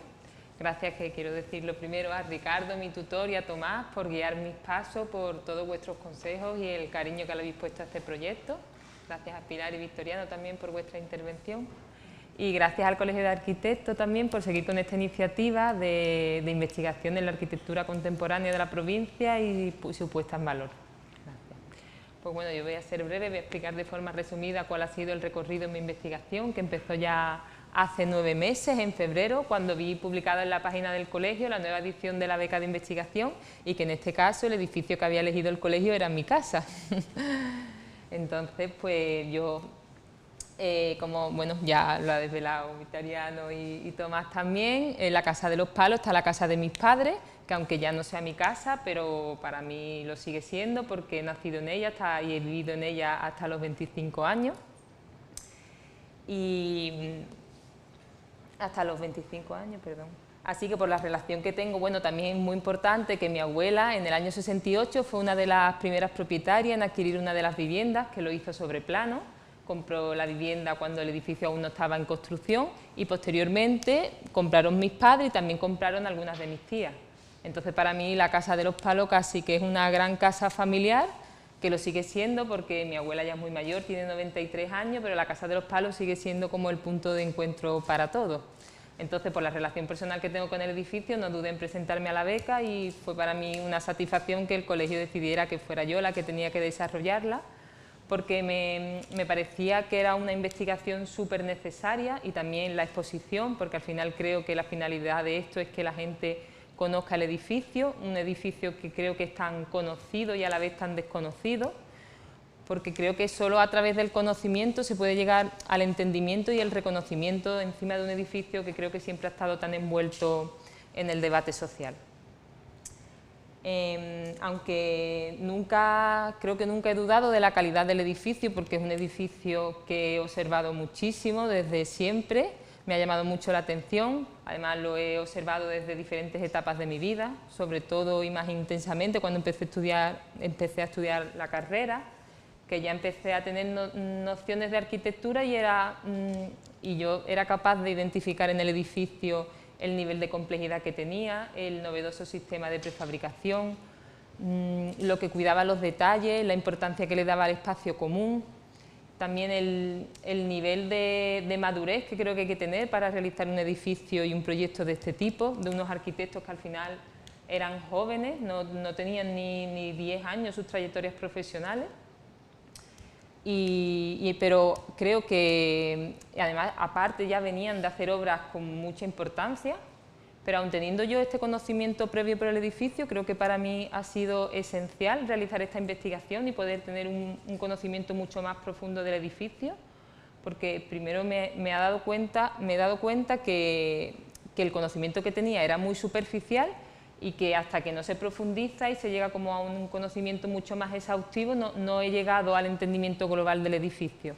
Gracias, que quiero decirlo primero, a Ricardo, mi tutor, y a Tomás por guiar mis pasos, por todos vuestros consejos y el cariño que le habéis puesto a este proyecto. Gracias a Pilar y Victoriano también por vuestra intervención. Y gracias al Colegio de Arquitectos también por seguir con esta iniciativa de investigación en la arquitectura contemporánea de la provincia y su puesta en valor. Gracias. Pues bueno, yo voy a ser breve, voy a explicar de forma resumida cuál ha sido el recorrido en mi investigación, que empezó ya hace 9 meses, en febrero, cuando vi publicada en la página del colegio la nueva edición de la beca de investigación y que en este caso el edificio que había elegido el colegio era mi casa. Entonces, pues yo, como bueno, ya lo ha desvelado Victoriano y Tomás también, en la Casa de los Palos está la casa de mis padres, que aunque ya no sea mi casa, pero para mí lo sigue siendo porque he nacido en ella y he vivido en ella hasta los 25 años. Hasta los 25 años, perdón. Así que por la relación que tengo, bueno, también es muy importante que mi abuela en el año 68 fue una de las primeras propietarias en adquirir una de las viviendas, que lo hizo sobre plano. Compró la vivienda cuando el edificio aún no estaba en construcción y posteriormente compraron mis padres y también compraron algunas de mis tías. Entonces para mí la Casa de los Palos casi que es una gran casa familiar, que lo sigue siendo porque mi abuela ya es muy mayor, tiene 93 años, pero la Casa de los Palos sigue siendo como el punto de encuentro para todos. Entonces, por la relación personal que tengo con el edificio, no dudé en presentarme a la beca y fue para mí una satisfacción que el colegio decidiera que fuera yo la que tenía que desarrollarla, porque me parecía que era una investigación súper necesaria y también la exposición, porque al final creo que la finalidad de esto es que la gente conozca el edificio, un edificio que creo que es tan conocido y a la vez tan desconocido, porque creo que solo a través del conocimiento se puede llegar al entendimiento y el reconocimiento encima de un edificio que creo que siempre ha estado tan envuelto en el debate social. Aunque creo que nunca he dudado de la calidad del edificio, porque es un edificio que he observado muchísimo desde siempre, me ha llamado mucho la atención, además lo he observado desde diferentes etapas de mi vida, sobre todo y más intensamente cuando empecé a estudiar la carrera, que ya empecé a tener nociones de arquitectura y yo era capaz de identificar en el edificio el nivel de complejidad que tenía, el novedoso sistema de prefabricación, lo que cuidaba los detalles, la importancia que le daba al espacio común también el nivel de madurez que creo que hay que tener para realizar un edificio y un proyecto de este tipo, de unos arquitectos que al final eran jóvenes, no tenían ni 10 años sus trayectorias profesionales. Pero creo que, además, aparte ya venían de hacer obras con mucha importancia, pero aun teniendo yo este conocimiento previo por el edificio, creo que para mí ha sido esencial realizar esta investigación y poder tener un conocimiento mucho más profundo del edificio, porque primero me he dado cuenta que el conocimiento que tenía era muy superficial y que hasta que no se profundiza y se llega como a un conocimiento mucho más exhaustivo, no he llegado al entendimiento global del edificio.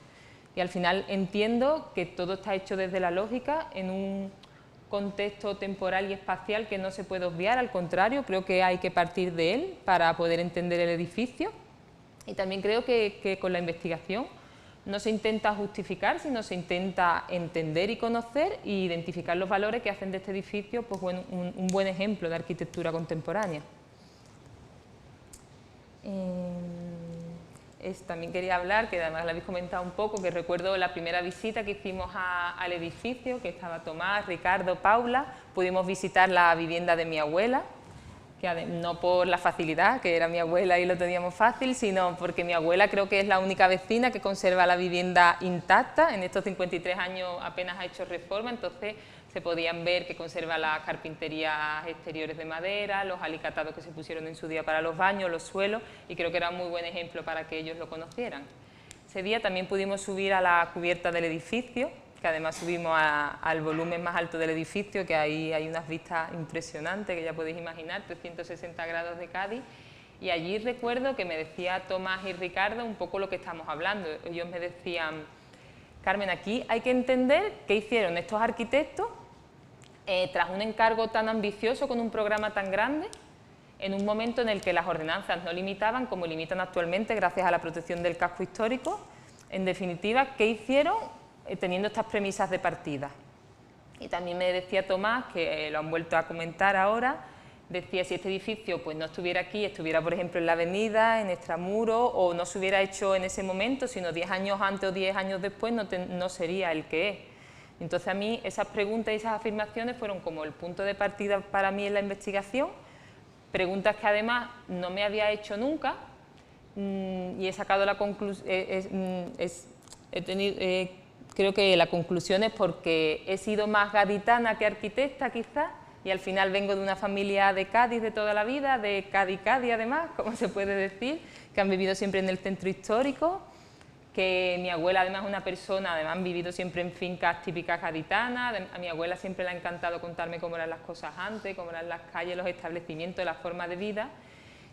Y al final entiendo que todo está hecho desde la lógica, en un contexto temporal y espacial que no se puede obviar, al contrario, creo que hay que partir de él para poder entender el edificio. Y también creo que con la investigación no se intenta justificar, sino se intenta entender y conocer e identificar los valores que hacen de este edificio pues, bueno, un buen ejemplo de arquitectura contemporánea. También quería hablar, que además lo habéis comentado un poco, que recuerdo la primera visita que hicimos al edificio, que estaba Tomás, Ricardo, Paula, pudimos visitar la vivienda de mi abuela, que no por la facilidad, que era mi abuela y lo teníamos fácil, sino porque mi abuela creo que es la única vecina que conserva la vivienda intacta. En estos 53 años apenas ha hecho reforma, entonces se podían ver que conserva las carpinterías exteriores de madera, los alicatados que se pusieron en su día para los baños, los suelos, y creo que era un muy buen ejemplo para que ellos lo conocieran. Ese día también pudimos subir a la cubierta del edificio, que además subimos al volumen más alto del edificio, que ahí hay unas vistas impresionantes, que ya podéis imaginar, 360 grados de Cádiz, y allí recuerdo que me decía Tomás y Ricardo un poco lo que estamos hablando. Ellos me decían: Carmen, aquí hay que entender qué hicieron estos arquitectos tras un encargo tan ambicioso, con un programa tan grande, en un momento en el que las ordenanzas no limitaban como limitan actualmente gracias a la protección del casco histórico. En definitiva, ¿qué hicieron teniendo estas premisas de partida? Y también me decía Tomás, que lo han vuelto a comentar ahora, decía: si este edificio pues no estuviera aquí, estuviera por ejemplo en la avenida, en Extramuro, o no se hubiera hecho en ese momento, sino 10 años antes o 10 años después, no sería el que es. Entonces a mí esas preguntas y esas afirmaciones fueron como el punto de partida para mí en la investigación, preguntas que además no me había hecho nunca, y he sacado la conclusión, creo que la conclusión es porque he sido más gaditana que arquitecta quizás, y al final vengo de una familia de Cádiz de toda la vida, de Cádiz además, como se puede decir, que han vivido siempre en el centro histórico, que mi abuela además es una persona, además han vivido siempre en fincas típicas gaditanas. A mi abuela siempre le ha encantado contarme cómo eran las cosas antes, cómo eran las calles, los establecimientos, la forma de vida,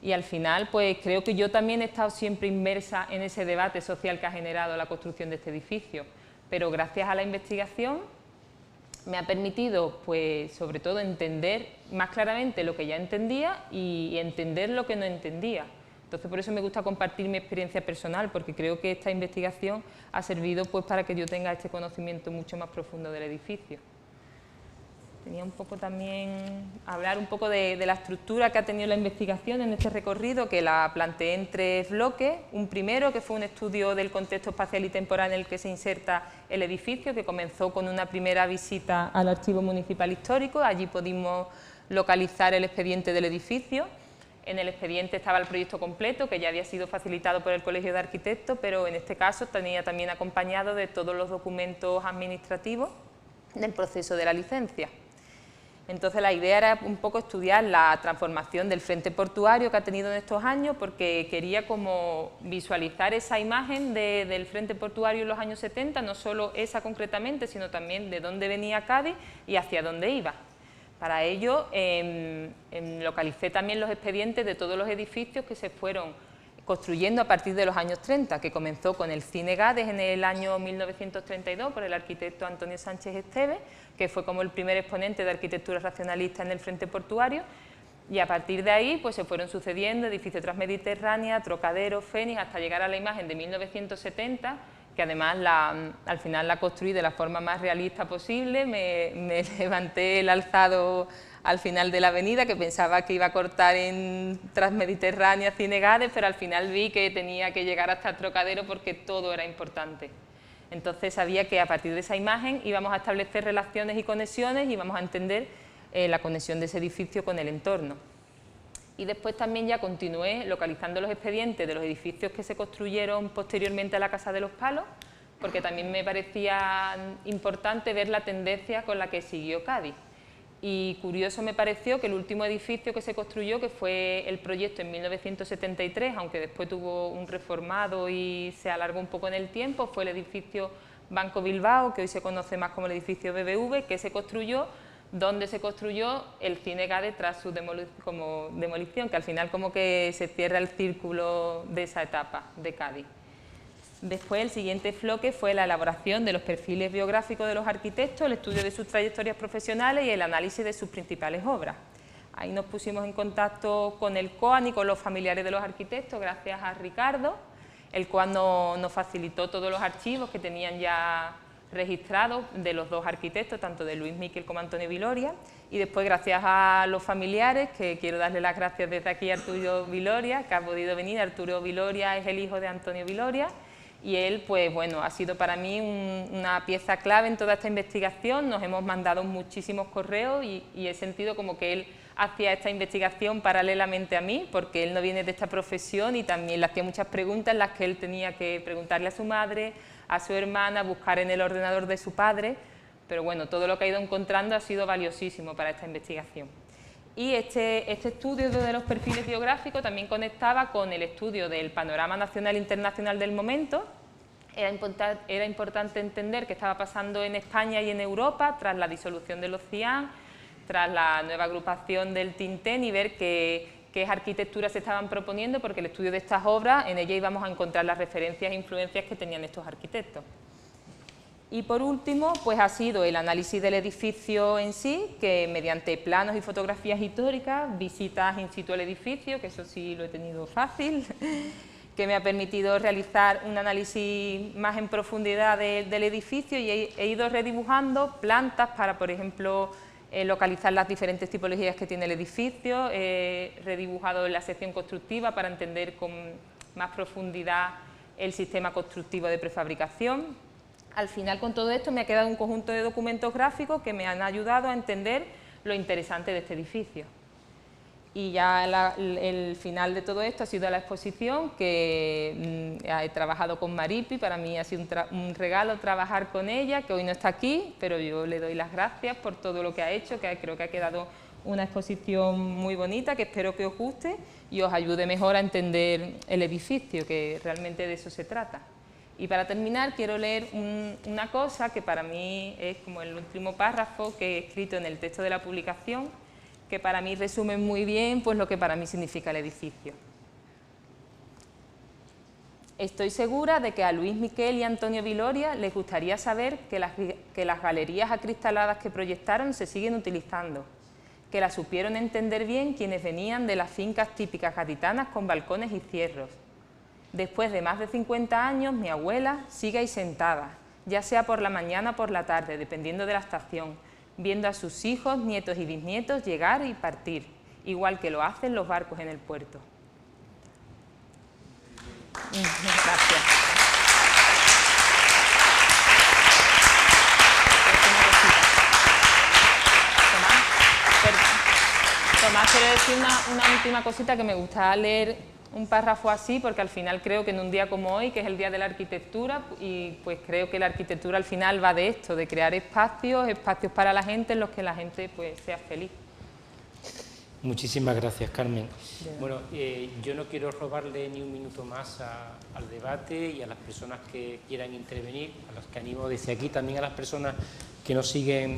y al final pues creo que yo también he estado siempre inmersa en ese debate social que ha generado la construcción de este edificio, pero gracias a la investigación me ha permitido, pues, sobre todo entender más claramente lo que ya entendía y entender lo que no entendía. Entonces, por eso me gusta compartir mi experiencia personal, porque creo que esta investigación ha servido pues, para que yo tenga este conocimiento mucho más profundo del edificio. Tenía un poco también hablar un poco de la estructura que ha tenido la investigación en este recorrido, que la planteé en 3 bloques. Un primero, que fue un estudio del contexto espacial y temporal en el que se inserta el edificio, que comenzó con una primera visita al Archivo Municipal Histórico. Allí pudimos localizar el expediente del edificio. En el expediente estaba el proyecto completo, que ya había sido facilitado por el Colegio de Arquitectos, pero en este caso tenía también acompañado de todos los documentos administrativos del proceso de la licencia. Entonces la idea era un poco estudiar la transformación del frente portuario que ha tenido en estos años, porque quería como visualizar esa imagen del frente portuario en los años 70, no solo esa concretamente, sino también de dónde venía Cádiz y hacia dónde iba. Para ello localicé también los expedientes de todos los edificios que se fueron construyendo a partir de los años 30, que comenzó con el Cine Gades en el año 1932 por el arquitecto Antonio Sánchez Esteves, que fue como el primer exponente de arquitectura racionalista en el frente portuario, y a partir de ahí pues se fueron sucediendo edificios Transmediterránea, Trocadero, Fénix, hasta llegar a la imagen de 1970, que además al final la construí de la forma más realista posible. Me levanté el alzado al final de la avenida, que pensaba que iba a cortar en Transmediterránea, Cinegades, pero al final vi que tenía que llegar hasta el Trocadero porque todo era importante. Entonces sabía que a partir de esa imagen íbamos a establecer relaciones y conexiones y íbamos a entender la conexión de ese edificio con el entorno. Y después también ya continué localizando los expedientes de los edificios que se construyeron posteriormente a la Casa de los Palos, porque también me parecía importante ver la tendencia con la que siguió Cádiz. Y curioso me pareció que el último edificio que se construyó, que fue el proyecto en 1973, aunque después tuvo un reformado y se alargó un poco en el tiempo, fue el edificio Banco Bilbao, que hoy se conoce más como el edificio BBV, que se construyó donde se construyó el Cinegades tras su demolición, que al final como que se cierra el círculo de esa etapa de Cádiz. Después el siguiente bloque fue la elaboración de los perfiles biográficos de los arquitectos, el estudio de sus trayectorias profesionales y el análisis de sus principales obras. Ahí nos pusimos en contacto con el COAN y con los familiares de los arquitectos, gracias a Ricardo. El COAN nos facilitó todos los archivos que tenían ya registrados de los dos arquitectos, tanto de Luis Miquel como Antonio Viloria, y después gracias a los familiares, que quiero darle las gracias desde aquí a Arturo Viloria, que ha podido venir. Arturo Viloria es el hijo de Antonio Viloria, y él, pues bueno, ha sido para mí una pieza clave en toda esta investigación. Nos hemos mandado muchísimos correos y he sentido como que él hacía esta investigación paralelamente a mí, porque él no viene de esta profesión y también le hacía muchas preguntas en las que él tenía que preguntarle a su madre, a su hermana, buscar en el ordenador de su padre, pero bueno, todo lo que ha ido encontrando ha sido valiosísimo para esta investigación. Y este estudio de los perfiles biográficos también conectaba con el estudio del panorama nacional e internacional del momento. Era importante entender qué estaba pasando en España y en Europa tras la disolución de los CIAN, tras la nueva agrupación del Tintén, y ver qué arquitecturas se estaban proponiendo, porque el estudio de estas obras, en ella íbamos a encontrar las referencias e influencias que tenían estos arquitectos. Y por último, pues ha sido el análisis del edificio en sí, que mediante planos y fotografías históricas, visitas in situ al edificio, que eso sí lo he tenido fácil, que me ha permitido realizar un análisis más en profundidad del edificio, y he ido redibujando plantas para, por ejemplo, localizar las diferentes tipologías que tiene el edificio. He redibujado la sección constructiva para entender con más profundidad el sistema constructivo de prefabricación. Al final, con todo esto, me ha quedado un conjunto de documentos gráficos que me han ayudado a entender lo interesante de este edificio. Y ya el final de todo esto ha sido la exposición, que he trabajado con Maripi. Para mí ha sido un regalo trabajar con ella, que hoy no está aquí, pero yo le doy las gracias por todo lo que ha hecho, que creo que ha quedado una exposición muy bonita, que espero que os guste y os ayude mejor a entender el edificio, que realmente de eso se trata. Y para terminar, quiero leer una cosa que para mí es como el último párrafo que he escrito en el texto de la publicación, que para mí resume muy bien pues, lo que para mí significa el edificio. Estoy segura de que a Luis Miquel y Antonio Viloria les gustaría saber que las galerías acristaladas que proyectaron se siguen utilizando, que las supieron entender bien quienes venían de las fincas típicas gaditanas con balcones y cierros. Después de más de 50 años, mi abuela sigue ahí sentada, ya sea por la mañana o por la tarde, dependiendo de la estación, viendo a sus hijos, nietos y bisnietos llegar y partir, igual que lo hacen los barcos en el puerto. Gracias. Tomás, quiero decir una última cosita, que me gusta leer un párrafo así, porque al final creo que en un día como hoy, que es el Día de la Arquitectura, y pues creo que la arquitectura al final va de esto, de crear espacios para la gente en los que la gente pues sea feliz. Muchísimas gracias, Carmen. Bueno, yo no quiero robarle ni un minuto más al debate y a las personas que quieran intervenir, a las que animo desde aquí, también a las personas que nos siguen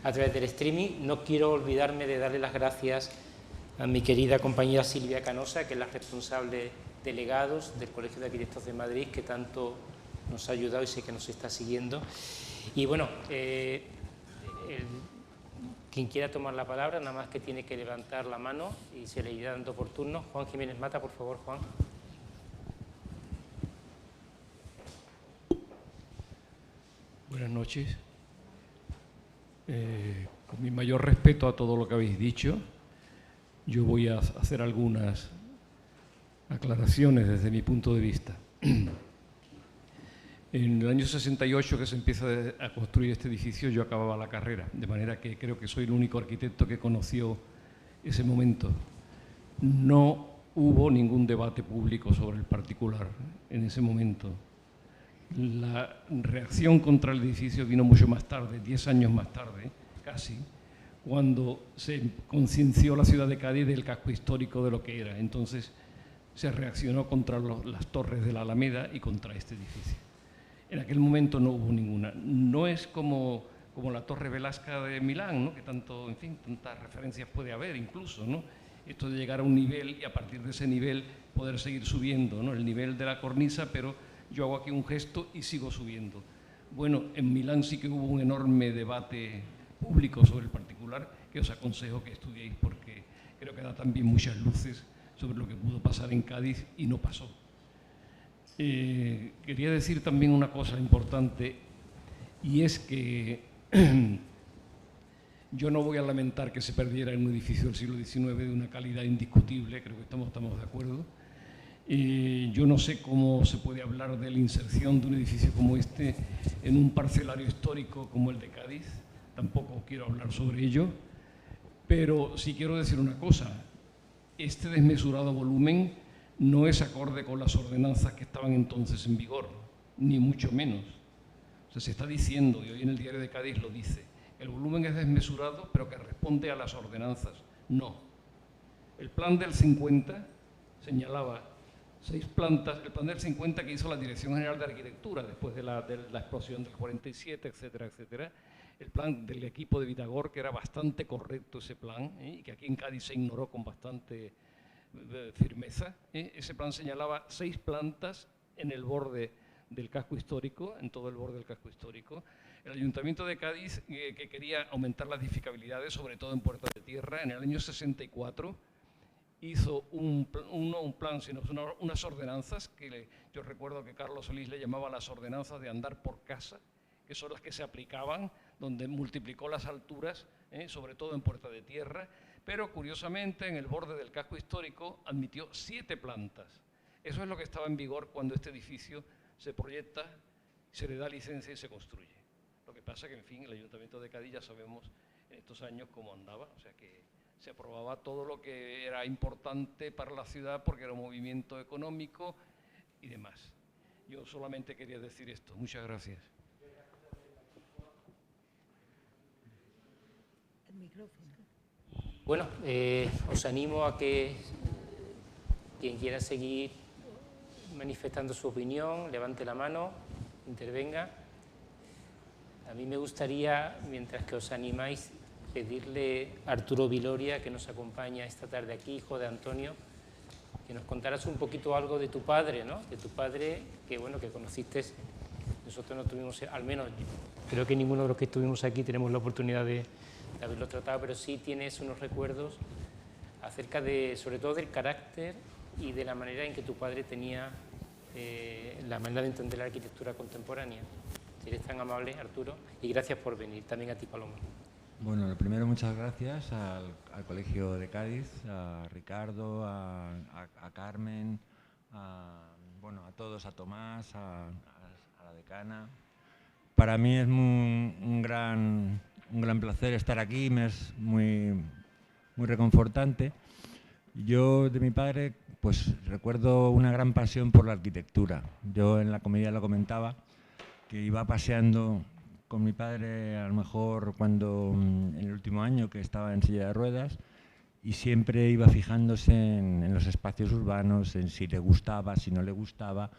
a través del streaming. No quiero olvidarme de darle las gracias a mi querida compañera Silvia Canosa, que es la responsable de legados del Colegio de Arquitectos de Madrid, que tanto nos ha ayudado y sé que nos está siguiendo. Y bueno, quien quiera tomar la palabra, nada más que tiene que levantar la mano y se le irá dando por turno. Juan Jiménez Mata, por favor, Juan. noches. Con mi mayor respeto a todo lo que habéis dicho, yo voy a hacer algunas aclaraciones desde mi punto de vista. En el año 68 que se empieza a construir este edificio, yo acababa la carrera, de manera que creo que soy el único arquitecto que conoció ese momento. No hubo ningún debate público sobre el particular en ese momento. La reacción contra el edificio vino mucho más tarde, 10 años más tarde, casi, cuando se concienció la ciudad de Cádiz del casco histórico de lo que era. Entonces se reaccionó contra las torres de la Alameda y contra este edificio. En aquel momento no hubo ninguna. No es como la Torre Velasca de Milán, ¿no? Que tanto, en fin, tantas referencias puede haber incluso, ¿no? Esto de llegar a un nivel y a partir de ese nivel poder seguir subiendo, ¿no? El nivel de la cornisa, pero yo hago aquí un gesto y sigo subiendo. Bueno, en Milán sí que hubo un enorme debate público sobre el particular que os aconsejo que estudiéis porque creo que da también muchas luces sobre lo que pudo pasar en Cádiz y no pasó. Quería decir también una cosa importante y es que yo no voy a lamentar que se perdiera en un edificio del siglo XIX de una calidad indiscutible, creo que estamos de acuerdo. Yo no sé cómo se puede hablar de la inserción de un edificio como este en un parcelario histórico como el de Cádiz, tampoco quiero hablar sobre ello, pero sí quiero decir una cosa, este desmesurado volumen no es acorde con las ordenanzas que estaban entonces en vigor, ni mucho menos. O sea, se está diciendo, y hoy en el Diario de Cádiz lo dice, el volumen es desmesurado, pero que responde a las ordenanzas. No. El plan del 50 señalaba 6 plantas, el plan del 50 que hizo la Dirección General de Arquitectura después de la explosión del 47, etcétera, etcétera. El plan del equipo de Vitagor, que era bastante correcto ese plan, y que aquí en Cádiz se ignoró con bastante firmeza. Ese plan señalaba 6 plantas en el borde del casco histórico, en todo el borde del casco histórico. El Ayuntamiento de Cádiz, que quería aumentar las edificabilidades, sobre todo en Puerta de Tierra, en el año 64 hizo no un plan, sino unas ordenanzas que yo recuerdo que Carlos Solís le llamaba las ordenanzas de andar por casa, que son las que se aplicaban, donde multiplicó las alturas, sobre todo en Puerta de Tierra, pero curiosamente en el borde del casco histórico admitió 7 plantas. Eso es lo que estaba en vigor cuando este edificio se proyecta, se le da licencia y se construye. Lo que pasa que, en fin, el Ayuntamiento de Cádiz ya sabemos en estos años cómo andaba, o sea que se aprobaba todo lo que era importante para la ciudad porque era un movimiento económico y demás. Yo solamente quería decir esto. Muchas gracias. El micrófono. Bueno, os animo a que quien quiera seguir manifestando su opinión, levante la mano, intervenga. A mí me gustaría, mientras que os animáis, pedirle a Arturo Viloria, que nos acompaña esta tarde aquí, hijo de Antonio, que nos contaras un poquito algo de tu padre, ¿no? De tu padre, que bueno, que conociste, nosotros no tuvimos, al menos creo que ninguno de los que estuvimos aquí tenemos la oportunidad de haberlo tratado, pero sí tienes unos recuerdos acerca de, sobre todo del carácter y de la manera en que tu padre tenía la manera de entender la arquitectura contemporánea. Si eres tan amable, Arturo, y gracias por venir, también a ti, Paloma. Bueno, lo primero, muchas gracias al Colegio de Cádiz, a Ricardo, a Carmen, a todos, a Tomás, a la decana. Para mí es un gran placer estar aquí, me es muy reconfortante. Yo de mi padre pues recuerdo una gran pasión por la arquitectura. Yo en la comedia lo comentaba, que iba paseando con mi padre a lo mejor en el último año que estaba en silla de ruedas y siempre iba fijándose en los espacios urbanos, en si le gustaba, si no le gustaba,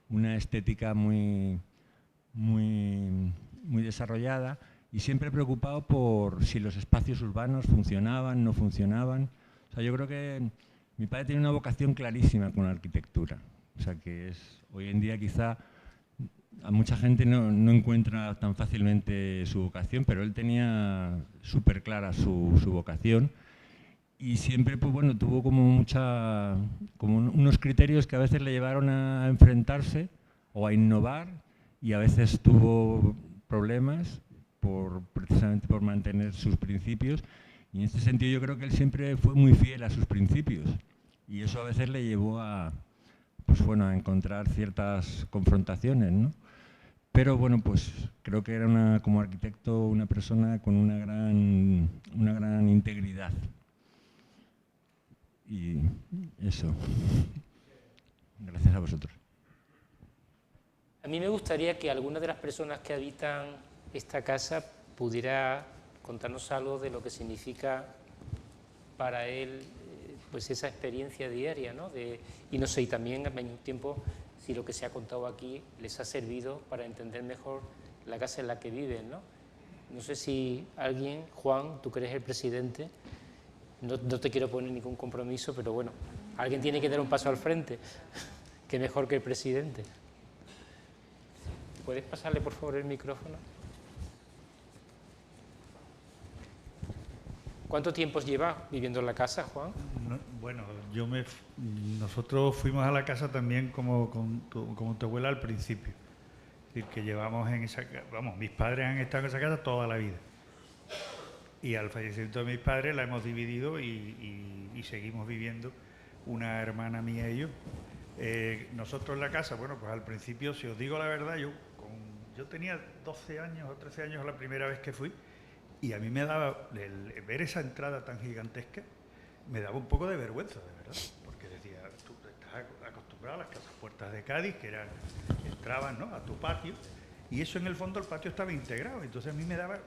una estética muy desarrollada y siempre preocupado por si los espacios urbanos funcionaban, no funcionaban. O sea, yo creo que mi padre tiene una vocación clarísima con la arquitectura. O sea, que hoy en día quizá a mucha gente no encuentra tan fácilmente su vocación, pero él tenía súper clara su vocación y siempre pues, bueno, tuvo como unos criterios que a veces le llevaron a enfrentarse o a innovar y a veces tuvo problemas precisamente por mantener sus principios, y en este sentido yo creo que él siempre fue muy fiel a sus principios, y eso a veces le llevó a, pues bueno, a encontrar ciertas confrontaciones, ¿no? Pero bueno, pues creo que era como arquitecto una persona con una gran integridad. Y eso. Gracias a vosotros. A mí me gustaría que alguna de las personas que habitan esta casa pudiera contarnos algo de lo que significa para él pues esa experiencia diaria, ¿no? Y no sé, y también al mismo tiempo si lo que se ha contado aquí les ha servido para entender mejor la casa en la que viven, ¿no? No sé si alguien, Juan, tú que eres el presidente, no te quiero poner ningún compromiso, pero bueno, alguien tiene que dar un paso al frente, que mejor que el presidente. ¿Puedes pasarle, por favor, el micrófono? ¿Cuánto tiempo lleva viviendo en la casa, Juan? No, bueno, nosotros fuimos a la casa también como tu abuela al principio. Es decir, que llevamos en esa casa, vamos, mis padres han estado en esa casa toda la vida. Y al fallecimiento de mis padres la hemos dividido y seguimos viviendo una hermana mía y yo. Nosotros en la casa, bueno, pues al principio, si os digo la verdad, yo tenía 12 años o 13 años la primera vez que fui, y a mí me daba, ver esa entrada tan gigantesca, me daba un poco de vergüenza, de verdad, porque decía, tú estás acostumbrado a las casas puertas de Cádiz, que entraban, ¿no?, a tu patio, y eso en el fondo el patio estaba integrado, entonces a mí me daba,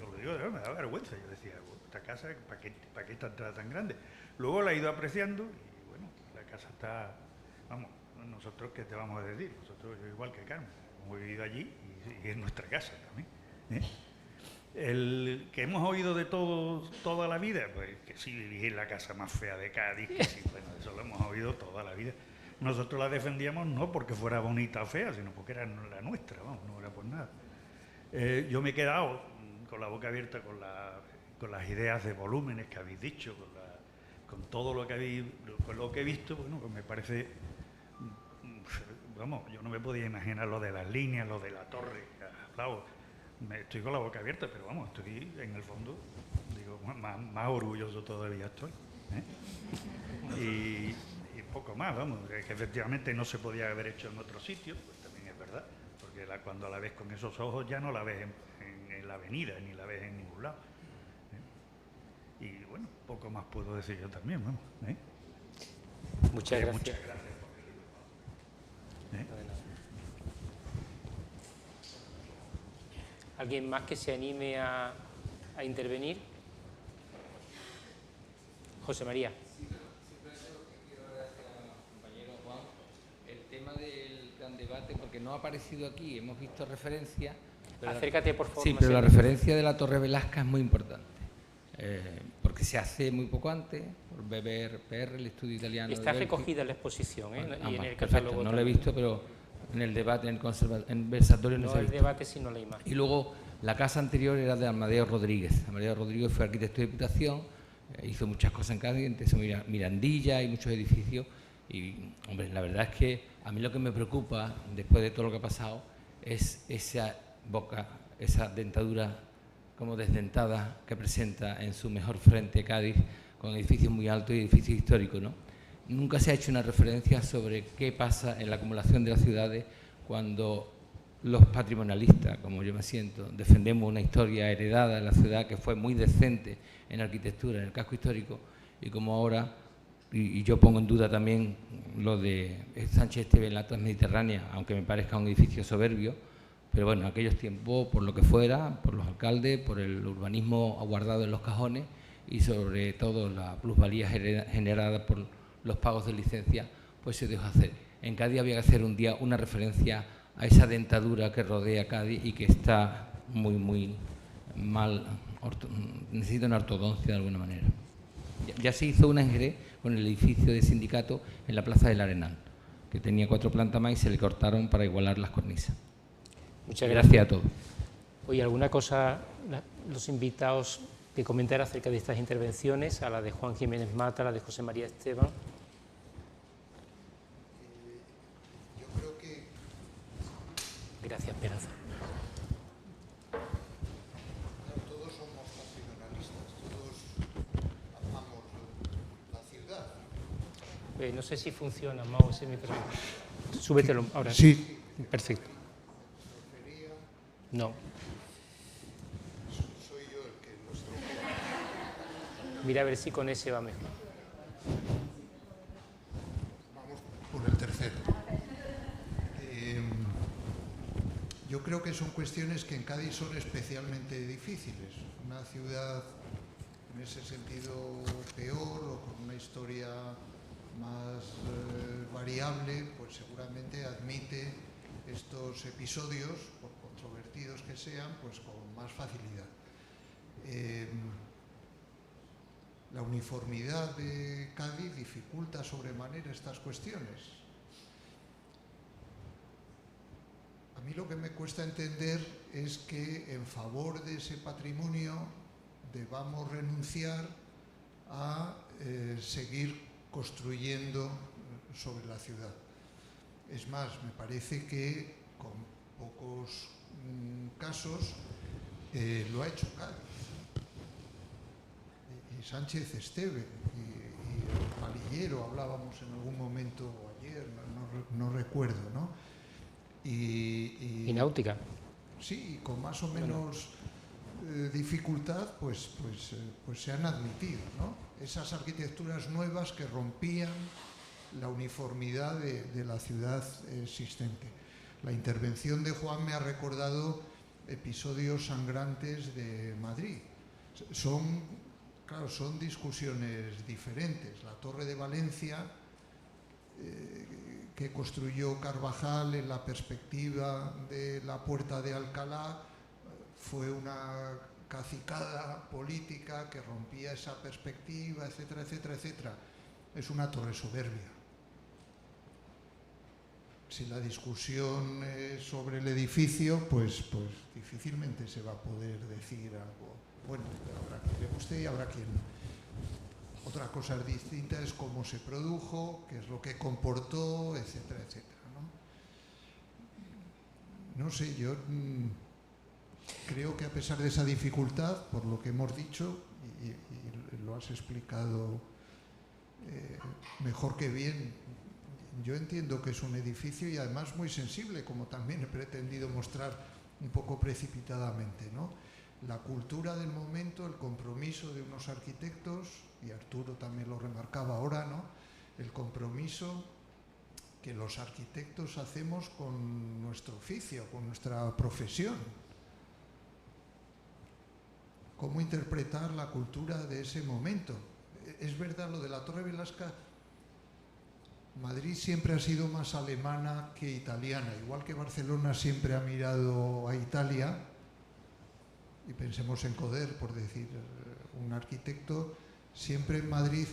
lo digo de verdad, me daba vergüenza, yo decía, esta casa, ¿para qué esta entrada tan grande? Luego la he ido apreciando, y bueno, la casa está, vamos, nosotros, ¿qué te vamos a decir? Nosotros, igual que Carmen, hemos vivido allí y es nuestra casa también, ¿eh? El que hemos oído de toda la vida, pues que sí, viví en la casa más fea de Cádiz, que sí, bueno, eso lo hemos oído toda la vida. Nosotros la defendíamos no porque fuera bonita o fea, sino porque era la nuestra, vamos, no era por nada. Yo me he quedado con la boca abierta con las ideas de volúmenes que habéis dicho, con todo lo que con lo que he visto, bueno, pues me parece, vamos, yo no me podía imaginar lo de las líneas, lo de la torre, claro, estoy con la boca abierta, pero vamos, estoy en el fondo, digo, más orgulloso todavía estoy, ¿eh? Y poco más, vamos, que efectivamente no se podía haber hecho en otro sitio, pues también es verdad, porque cuando la ves con esos ojos ya no la ves en la avenida, ni la ves en ningún lado, ¿eh? Y bueno, poco más puedo decir yo también, vamos, ¿eh? Muchas gracias. Muchas gracias por venir, ¿eh? ¿Alguien más que se anime a intervenir? José María. Sí, simplemente lo que quiero agradecer al compañero Juan, el tema del gran debate, porque no ha aparecido aquí, hemos visto referencias. Acércate, por favor. Sí, pero la referencia de la Torre Velázquez es muy importante, porque se hace muy poco antes, por BBRPR, el estudio italiano. Está recogida en la exposición, ¿eh? Y en el perfecto, catálogo. no lo he visto, pero en el debate, en el versatorio no se ha visto. No el debate, sino la imagen. Y luego, la casa anterior era de Amadeo Rodríguez. Amadeo Rodríguez fue arquitecto de Diputación, hizo muchas cosas en Cádiz, empezó Mirandilla y muchos edificios. Y, hombre, la verdad es que a mí lo que me preocupa, después de todo lo que ha pasado, es esa boca, esa dentadura como desdentada que presenta en su mejor frente Cádiz, con edificios muy altos y edificios históricos, ¿no? Nunca se ha hecho una referencia sobre qué pasa en la acumulación de las ciudades cuando los patrimonialistas, como yo me siento, defendemos una historia heredada de la ciudad que fue muy decente en arquitectura, en el casco histórico, y como ahora, y yo pongo en duda también lo de Sánchez Esteve en la Transmediterránea, aunque me parezca un edificio soberbio, pero bueno, en aquellos tiempos, por lo que fuera, por los alcaldes, por el urbanismo guardado en los cajones y sobre todo la plusvalía generada por los pagos de licencia, pues se dejó hacer. En Cádiz había que hacer un día una referencia a esa dentadura que rodea Cádiz y que está muy mal, necesita una ortodoncia de alguna manera. Ya se hizo una en Jerez con el edificio de sindicato en la Plaza del Arenal, que tenía 4 plantas más y se le cortaron para igualar las cornisas. Muchas gracias a todos. Oye, ¿alguna cosa los invitados que comentar acerca de estas intervenciones, a la de Juan Jiménez Mata, a la de José María Esteban? Yo creo que... Gracias, Esperanza. No sé si funciona, Mau, ese micrófono. Súbetelo ahora. Sí. Perfecto. No. Soy yo el que lo estropea. Mira a ver si con ese va mejor. Vamos por el tercero. Yo creo que son cuestiones que en Cádiz son especialmente difíciles. Una ciudad en ese sentido peor o con una historia más variable, pues seguramente admite estos episodios, por controvertidos que sean, pues con más facilidad. La uniformidad de Cádiz dificulta sobremanera estas cuestiones. A mí lo que me cuesta entender es que en favor de ese patrimonio debamos renunciar a seguir construyendo sobre la ciudad. Es más, me parece que con pocos casos lo ha hecho Cádiz. Y Sánchez Esteve y el Palillero hablábamos en algún momento ayer, no recuerdo, ¿no? Y náutica. Sí, con más o menos dificultad, pues se han admitido, ¿no? Esas arquitecturas nuevas que rompían la uniformidad de la ciudad existente. La intervención de Juan me ha recordado episodios sangrantes de Madrid. Son discusiones diferentes. La Torre de Valencia, que construyó Carvajal en la perspectiva de la Puerta de Alcalá, fue una cacicada política que rompía esa perspectiva, etcétera, etcétera, etcétera. Es una torre soberbia. Si la discusión es sobre el edificio, pues difícilmente se va a poder decir algo. Bueno, habrá quien le guste y habrá quien no. Otra cosa distinta es cómo se produjo, qué es lo que comportó, etcétera, etcétera, ¿no? No sé, yo creo que a pesar de esa dificultad, por lo que hemos dicho, y lo has explicado mejor que bien, yo entiendo que es un edificio y además muy sensible, como también he pretendido mostrar un poco precipitadamente, ¿no? La cultura del momento, el compromiso de unos arquitectos, y Arturo también lo remarcaba ahora, ¿no? El compromiso que los arquitectos hacemos con nuestro oficio, con nuestra profesión. Cómo interpretar la cultura de ese momento. Es verdad lo de la Torre Velasca. Madrid siempre ha sido más alemana que italiana, igual que Barcelona siempre ha mirado a Italia, y pensemos en Coder, por decir un arquitecto, siempre en Madrid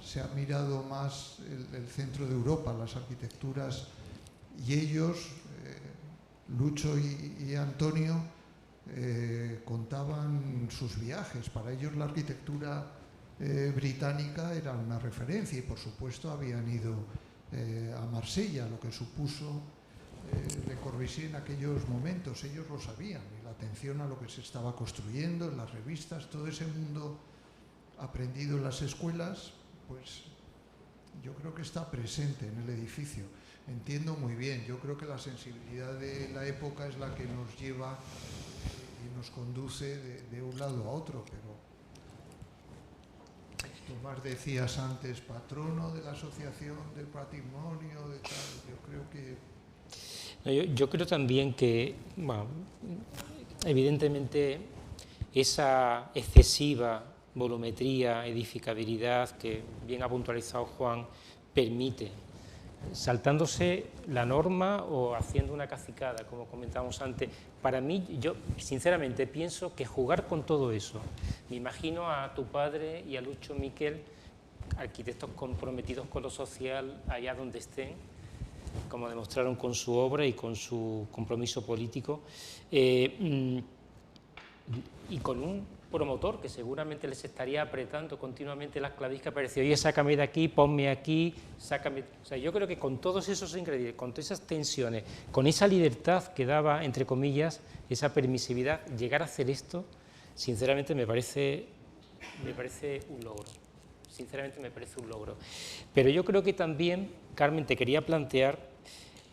se ha mirado más el centro de Europa, las arquitecturas, y ellos, Lucho y Antonio, contaban sus viajes. Para ellos la arquitectura británica era una referencia y por supuesto habían ido a Marsella, lo que supuso Le Corbusier en aquellos momentos. Ellos lo sabían, y la atención a lo que se estaba construyendo en las revistas, todo ese mundo aprendido en las escuelas, pues yo creo que está presente en el edificio. Entiendo muy bien, yo creo que la sensibilidad de la época es la que nos lleva y nos conduce de un lado a otro, pero Tomás, decías antes, patrono de la Asociación del Patrimonio, de tal, yo creo que... Yo creo también que, bueno, evidentemente, esa excesiva volumetría, edificabilidad que bien ha puntualizado Juan, permite, saltándose la norma o haciendo una cacicada, como comentábamos antes. Para mí, yo sinceramente pienso que jugar con todo eso, me imagino a tu padre y a Lucho Miquel, arquitectos comprometidos con lo social allá donde estén, como demostraron con su obra y con su compromiso político, y con un promotor que seguramente les estaría apretando continuamente las claviscas para decir, oye, sácame de aquí, ponme aquí, sácame... O sea, yo creo que con todos esos ingredientes, con todas esas tensiones, con esa libertad que daba, entre comillas, esa permisividad, llegar a hacer esto, sinceramente me parece un logro. sinceramente me parece un logro. Pero yo creo que también, Carmen, te quería plantear,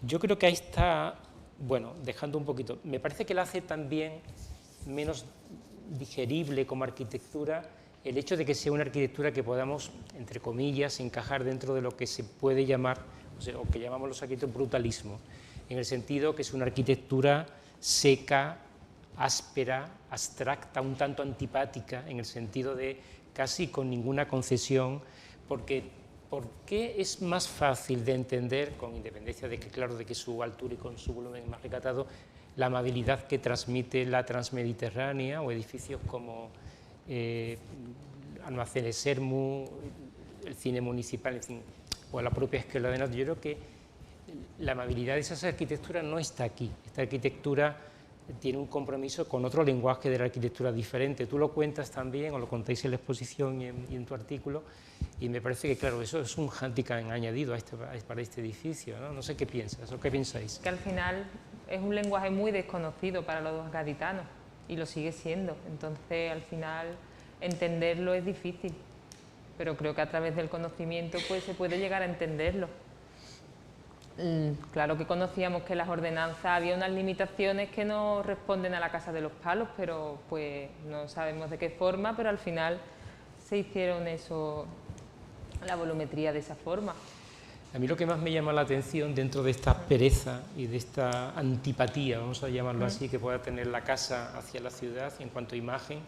yo creo que ahí está, bueno, dejando un poquito, me parece que la hace también menos digerible como arquitectura el hecho de que sea una arquitectura que podamos, entre comillas, encajar dentro de lo que se puede llamar, o que llamamos los arquitectos brutalismo, en el sentido que es una arquitectura seca, áspera, abstracta, un tanto antipática, en el sentido de casi con ninguna concesión, porque ¿por qué es más fácil de entender, con independencia de que, claro, de que su altura y con su volumen es más recatado, la amabilidad que transmite la Transmediterránea o edificios como Almacenes Sermu, el cine municipal, en fin, o la propia Escuela de Norte? Yo creo que la amabilidad de esas arquitecturas no está aquí. Esta arquitectura tiene un compromiso con otro lenguaje de la arquitectura diferente. Tú lo cuentas también, o lo contáis en la exposición y en tu artículo, y me parece que, claro, eso es un hándicap añadido para este edificio, ¿no? No sé qué piensas, o qué pensáis. Que al final es un lenguaje muy desconocido para los gaditanos, y lo sigue siendo. Entonces, al final, entenderlo es difícil, pero creo que a través del conocimiento pues se puede llegar a entenderlo. Claro que conocíamos que las ordenanzas había unas limitaciones que no responden a la Casa de los Palos, pero pues no sabemos de qué forma, pero al final se hicieron eso, la volumetría de esa forma. A mí lo que más me llama la atención dentro de esta pereza y de esta antipatía, vamos a llamarlo así, que pueda tener la casa hacia la ciudad en cuanto a imagen,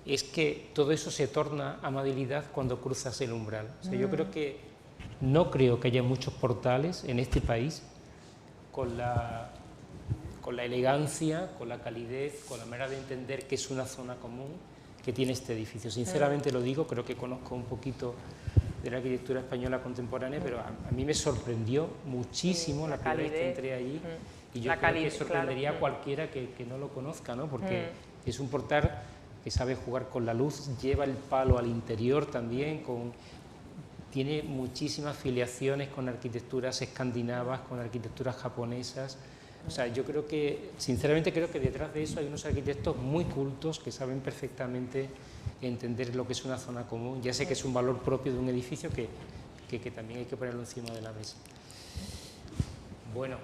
es que todo eso se torna amabilidad cuando cruzas el umbral. O sea, yo creo que no creo que haya muchos portales en este país con la elegancia, con la calidez, con la manera de entender que es una zona común que tiene este edificio. Sinceramente lo digo, creo que conozco un poquito de la arquitectura española contemporánea, pero a mí me sorprendió muchísimo la primera vez que entré allí, y yo creo que sorprendería a cualquiera que no lo conozca, ¿no? Porque es un portal que sabe jugar con la luz, lleva el palo al interior también, tiene muchísimas filiaciones con arquitecturas escandinavas, con arquitecturas japonesas. O sea, yo creo que, sinceramente creo que detrás de eso hay unos arquitectos muy cultos que saben perfectamente entender lo que es una zona común. Ya sé que es un valor propio de un edificio que también hay que ponerlo encima de la mesa. Bueno,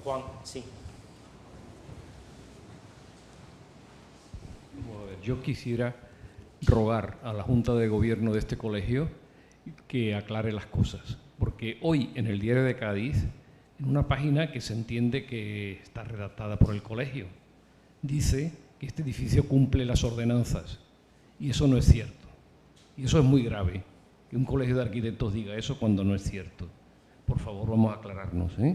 Juan, sí. Yo quisiera rogar a la Junta de Gobierno de este colegio que aclare las cosas, porque hoy en el Diario de Cádiz, en una página que se entiende que está redactada por el colegio, dice que este edificio cumple las ordenanzas, y eso no es cierto. Y eso es muy grave, que un colegio de arquitectos diga eso cuando no es cierto. Por favor, vamos a aclararnos, ¿eh?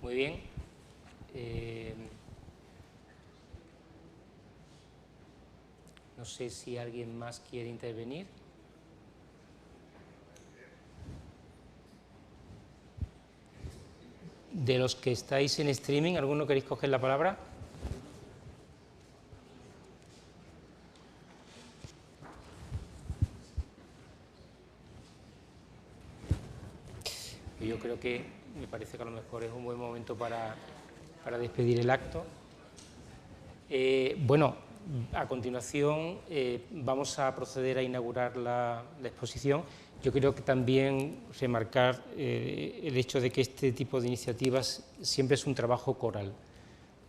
Muy bien. No sé si alguien más quiere intervenir. De los que estáis en streaming, ¿alguno queréis coger la palabra? Yo creo que me parece que a lo mejor es un buen momento para despedir el acto. Bueno, a continuación vamos a proceder a inaugurar la exposición. Yo creo que también remarcar el hecho de que este tipo de iniciativas siempre es un trabajo coral.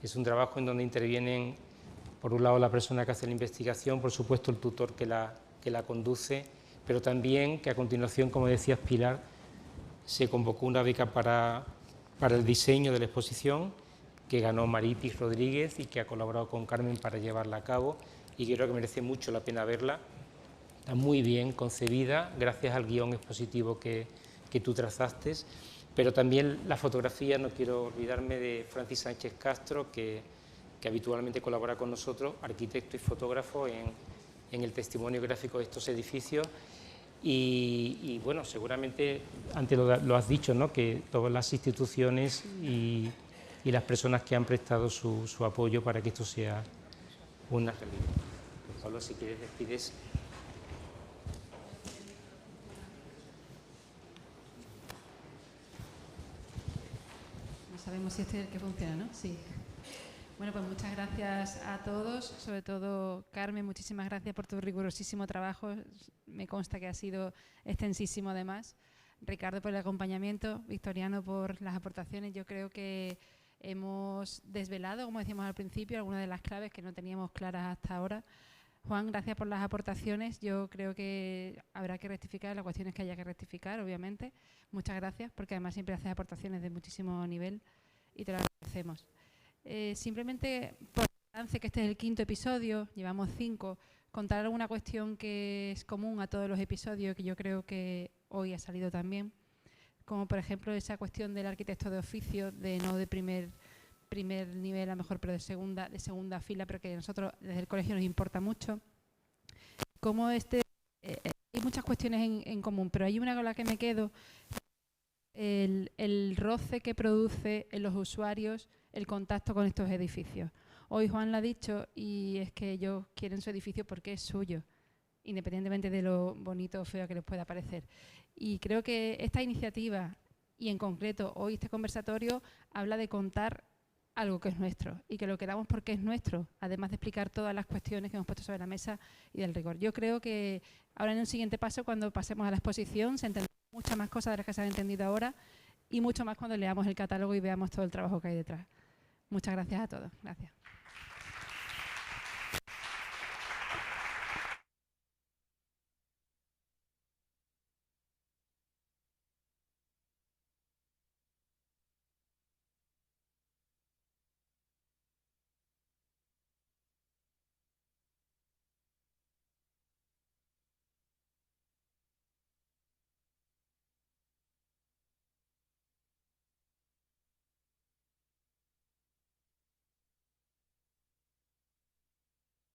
Es un trabajo en donde intervienen, por un lado, la persona que hace la investigación, por supuesto el tutor que la conduce, pero también que a continuación, como decías Pilar, se convocó una beca para el diseño de la exposición, que ganó Maripis Rodríguez y que ha colaborado con Carmen para llevarla a cabo, y creo que merece mucho la pena verla. Está muy bien concebida, gracias al guión expositivo que tú trazaste, pero también la fotografía, no quiero olvidarme de Francis Sánchez Castro, que habitualmente colabora con nosotros, arquitecto y fotógrafo en el testimonio gráfico de estos edificios. Y bueno, seguramente, antes lo has dicho, ¿no?, que todas las instituciones y las personas que han prestado su apoyo para que esto sea una realidad. Pablo, si quieres, despides. No sabemos si este es el que funciona, ¿no? Sí. Bueno, pues muchas gracias a todos, sobre todo Carmen, muchísimas gracias por tu rigurosísimo trabajo, me consta que ha sido extensísimo además. Ricardo por el acompañamiento, Victoriano por las aportaciones. Yo creo que hemos desvelado, como decíamos al principio, algunas de las claves que no teníamos claras hasta ahora. Juan, gracias por las aportaciones. Yo creo que habrá que rectificar las cuestiones que haya que rectificar, obviamente. Muchas gracias, porque además siempre haces aportaciones de muchísimo nivel y te lo agradecemos. Simplemente, por balance, que este es el 5º episodio, llevamos 5, contar alguna cuestión que es común a todos los episodios, que yo creo que hoy ha salido también, como por ejemplo esa cuestión del arquitecto de oficio, de no de primer nivel, a lo mejor, pero de segunda fila, pero que a nosotros desde el colegio nos importa mucho. Como hay muchas cuestiones en común, pero hay una con la que me quedo, el roce que produce en los usuarios el contacto con estos edificios. Hoy Juan lo ha dicho, y es que ellos quieren su edificio porque es suyo, independientemente de lo bonito o feo que les pueda parecer. Y creo que esta iniciativa, y en concreto hoy este conversatorio, habla de contar algo que es nuestro y que lo queramos porque es nuestro, además de explicar todas las cuestiones que hemos puesto sobre la mesa y del rigor. Yo creo que ahora en un siguiente paso, cuando pasemos a la exposición, se entenderán muchas más cosas de las que se han entendido ahora y mucho más cuando leamos el catálogo y veamos todo el trabajo que hay detrás. Muchas gracias a todos. Gracias.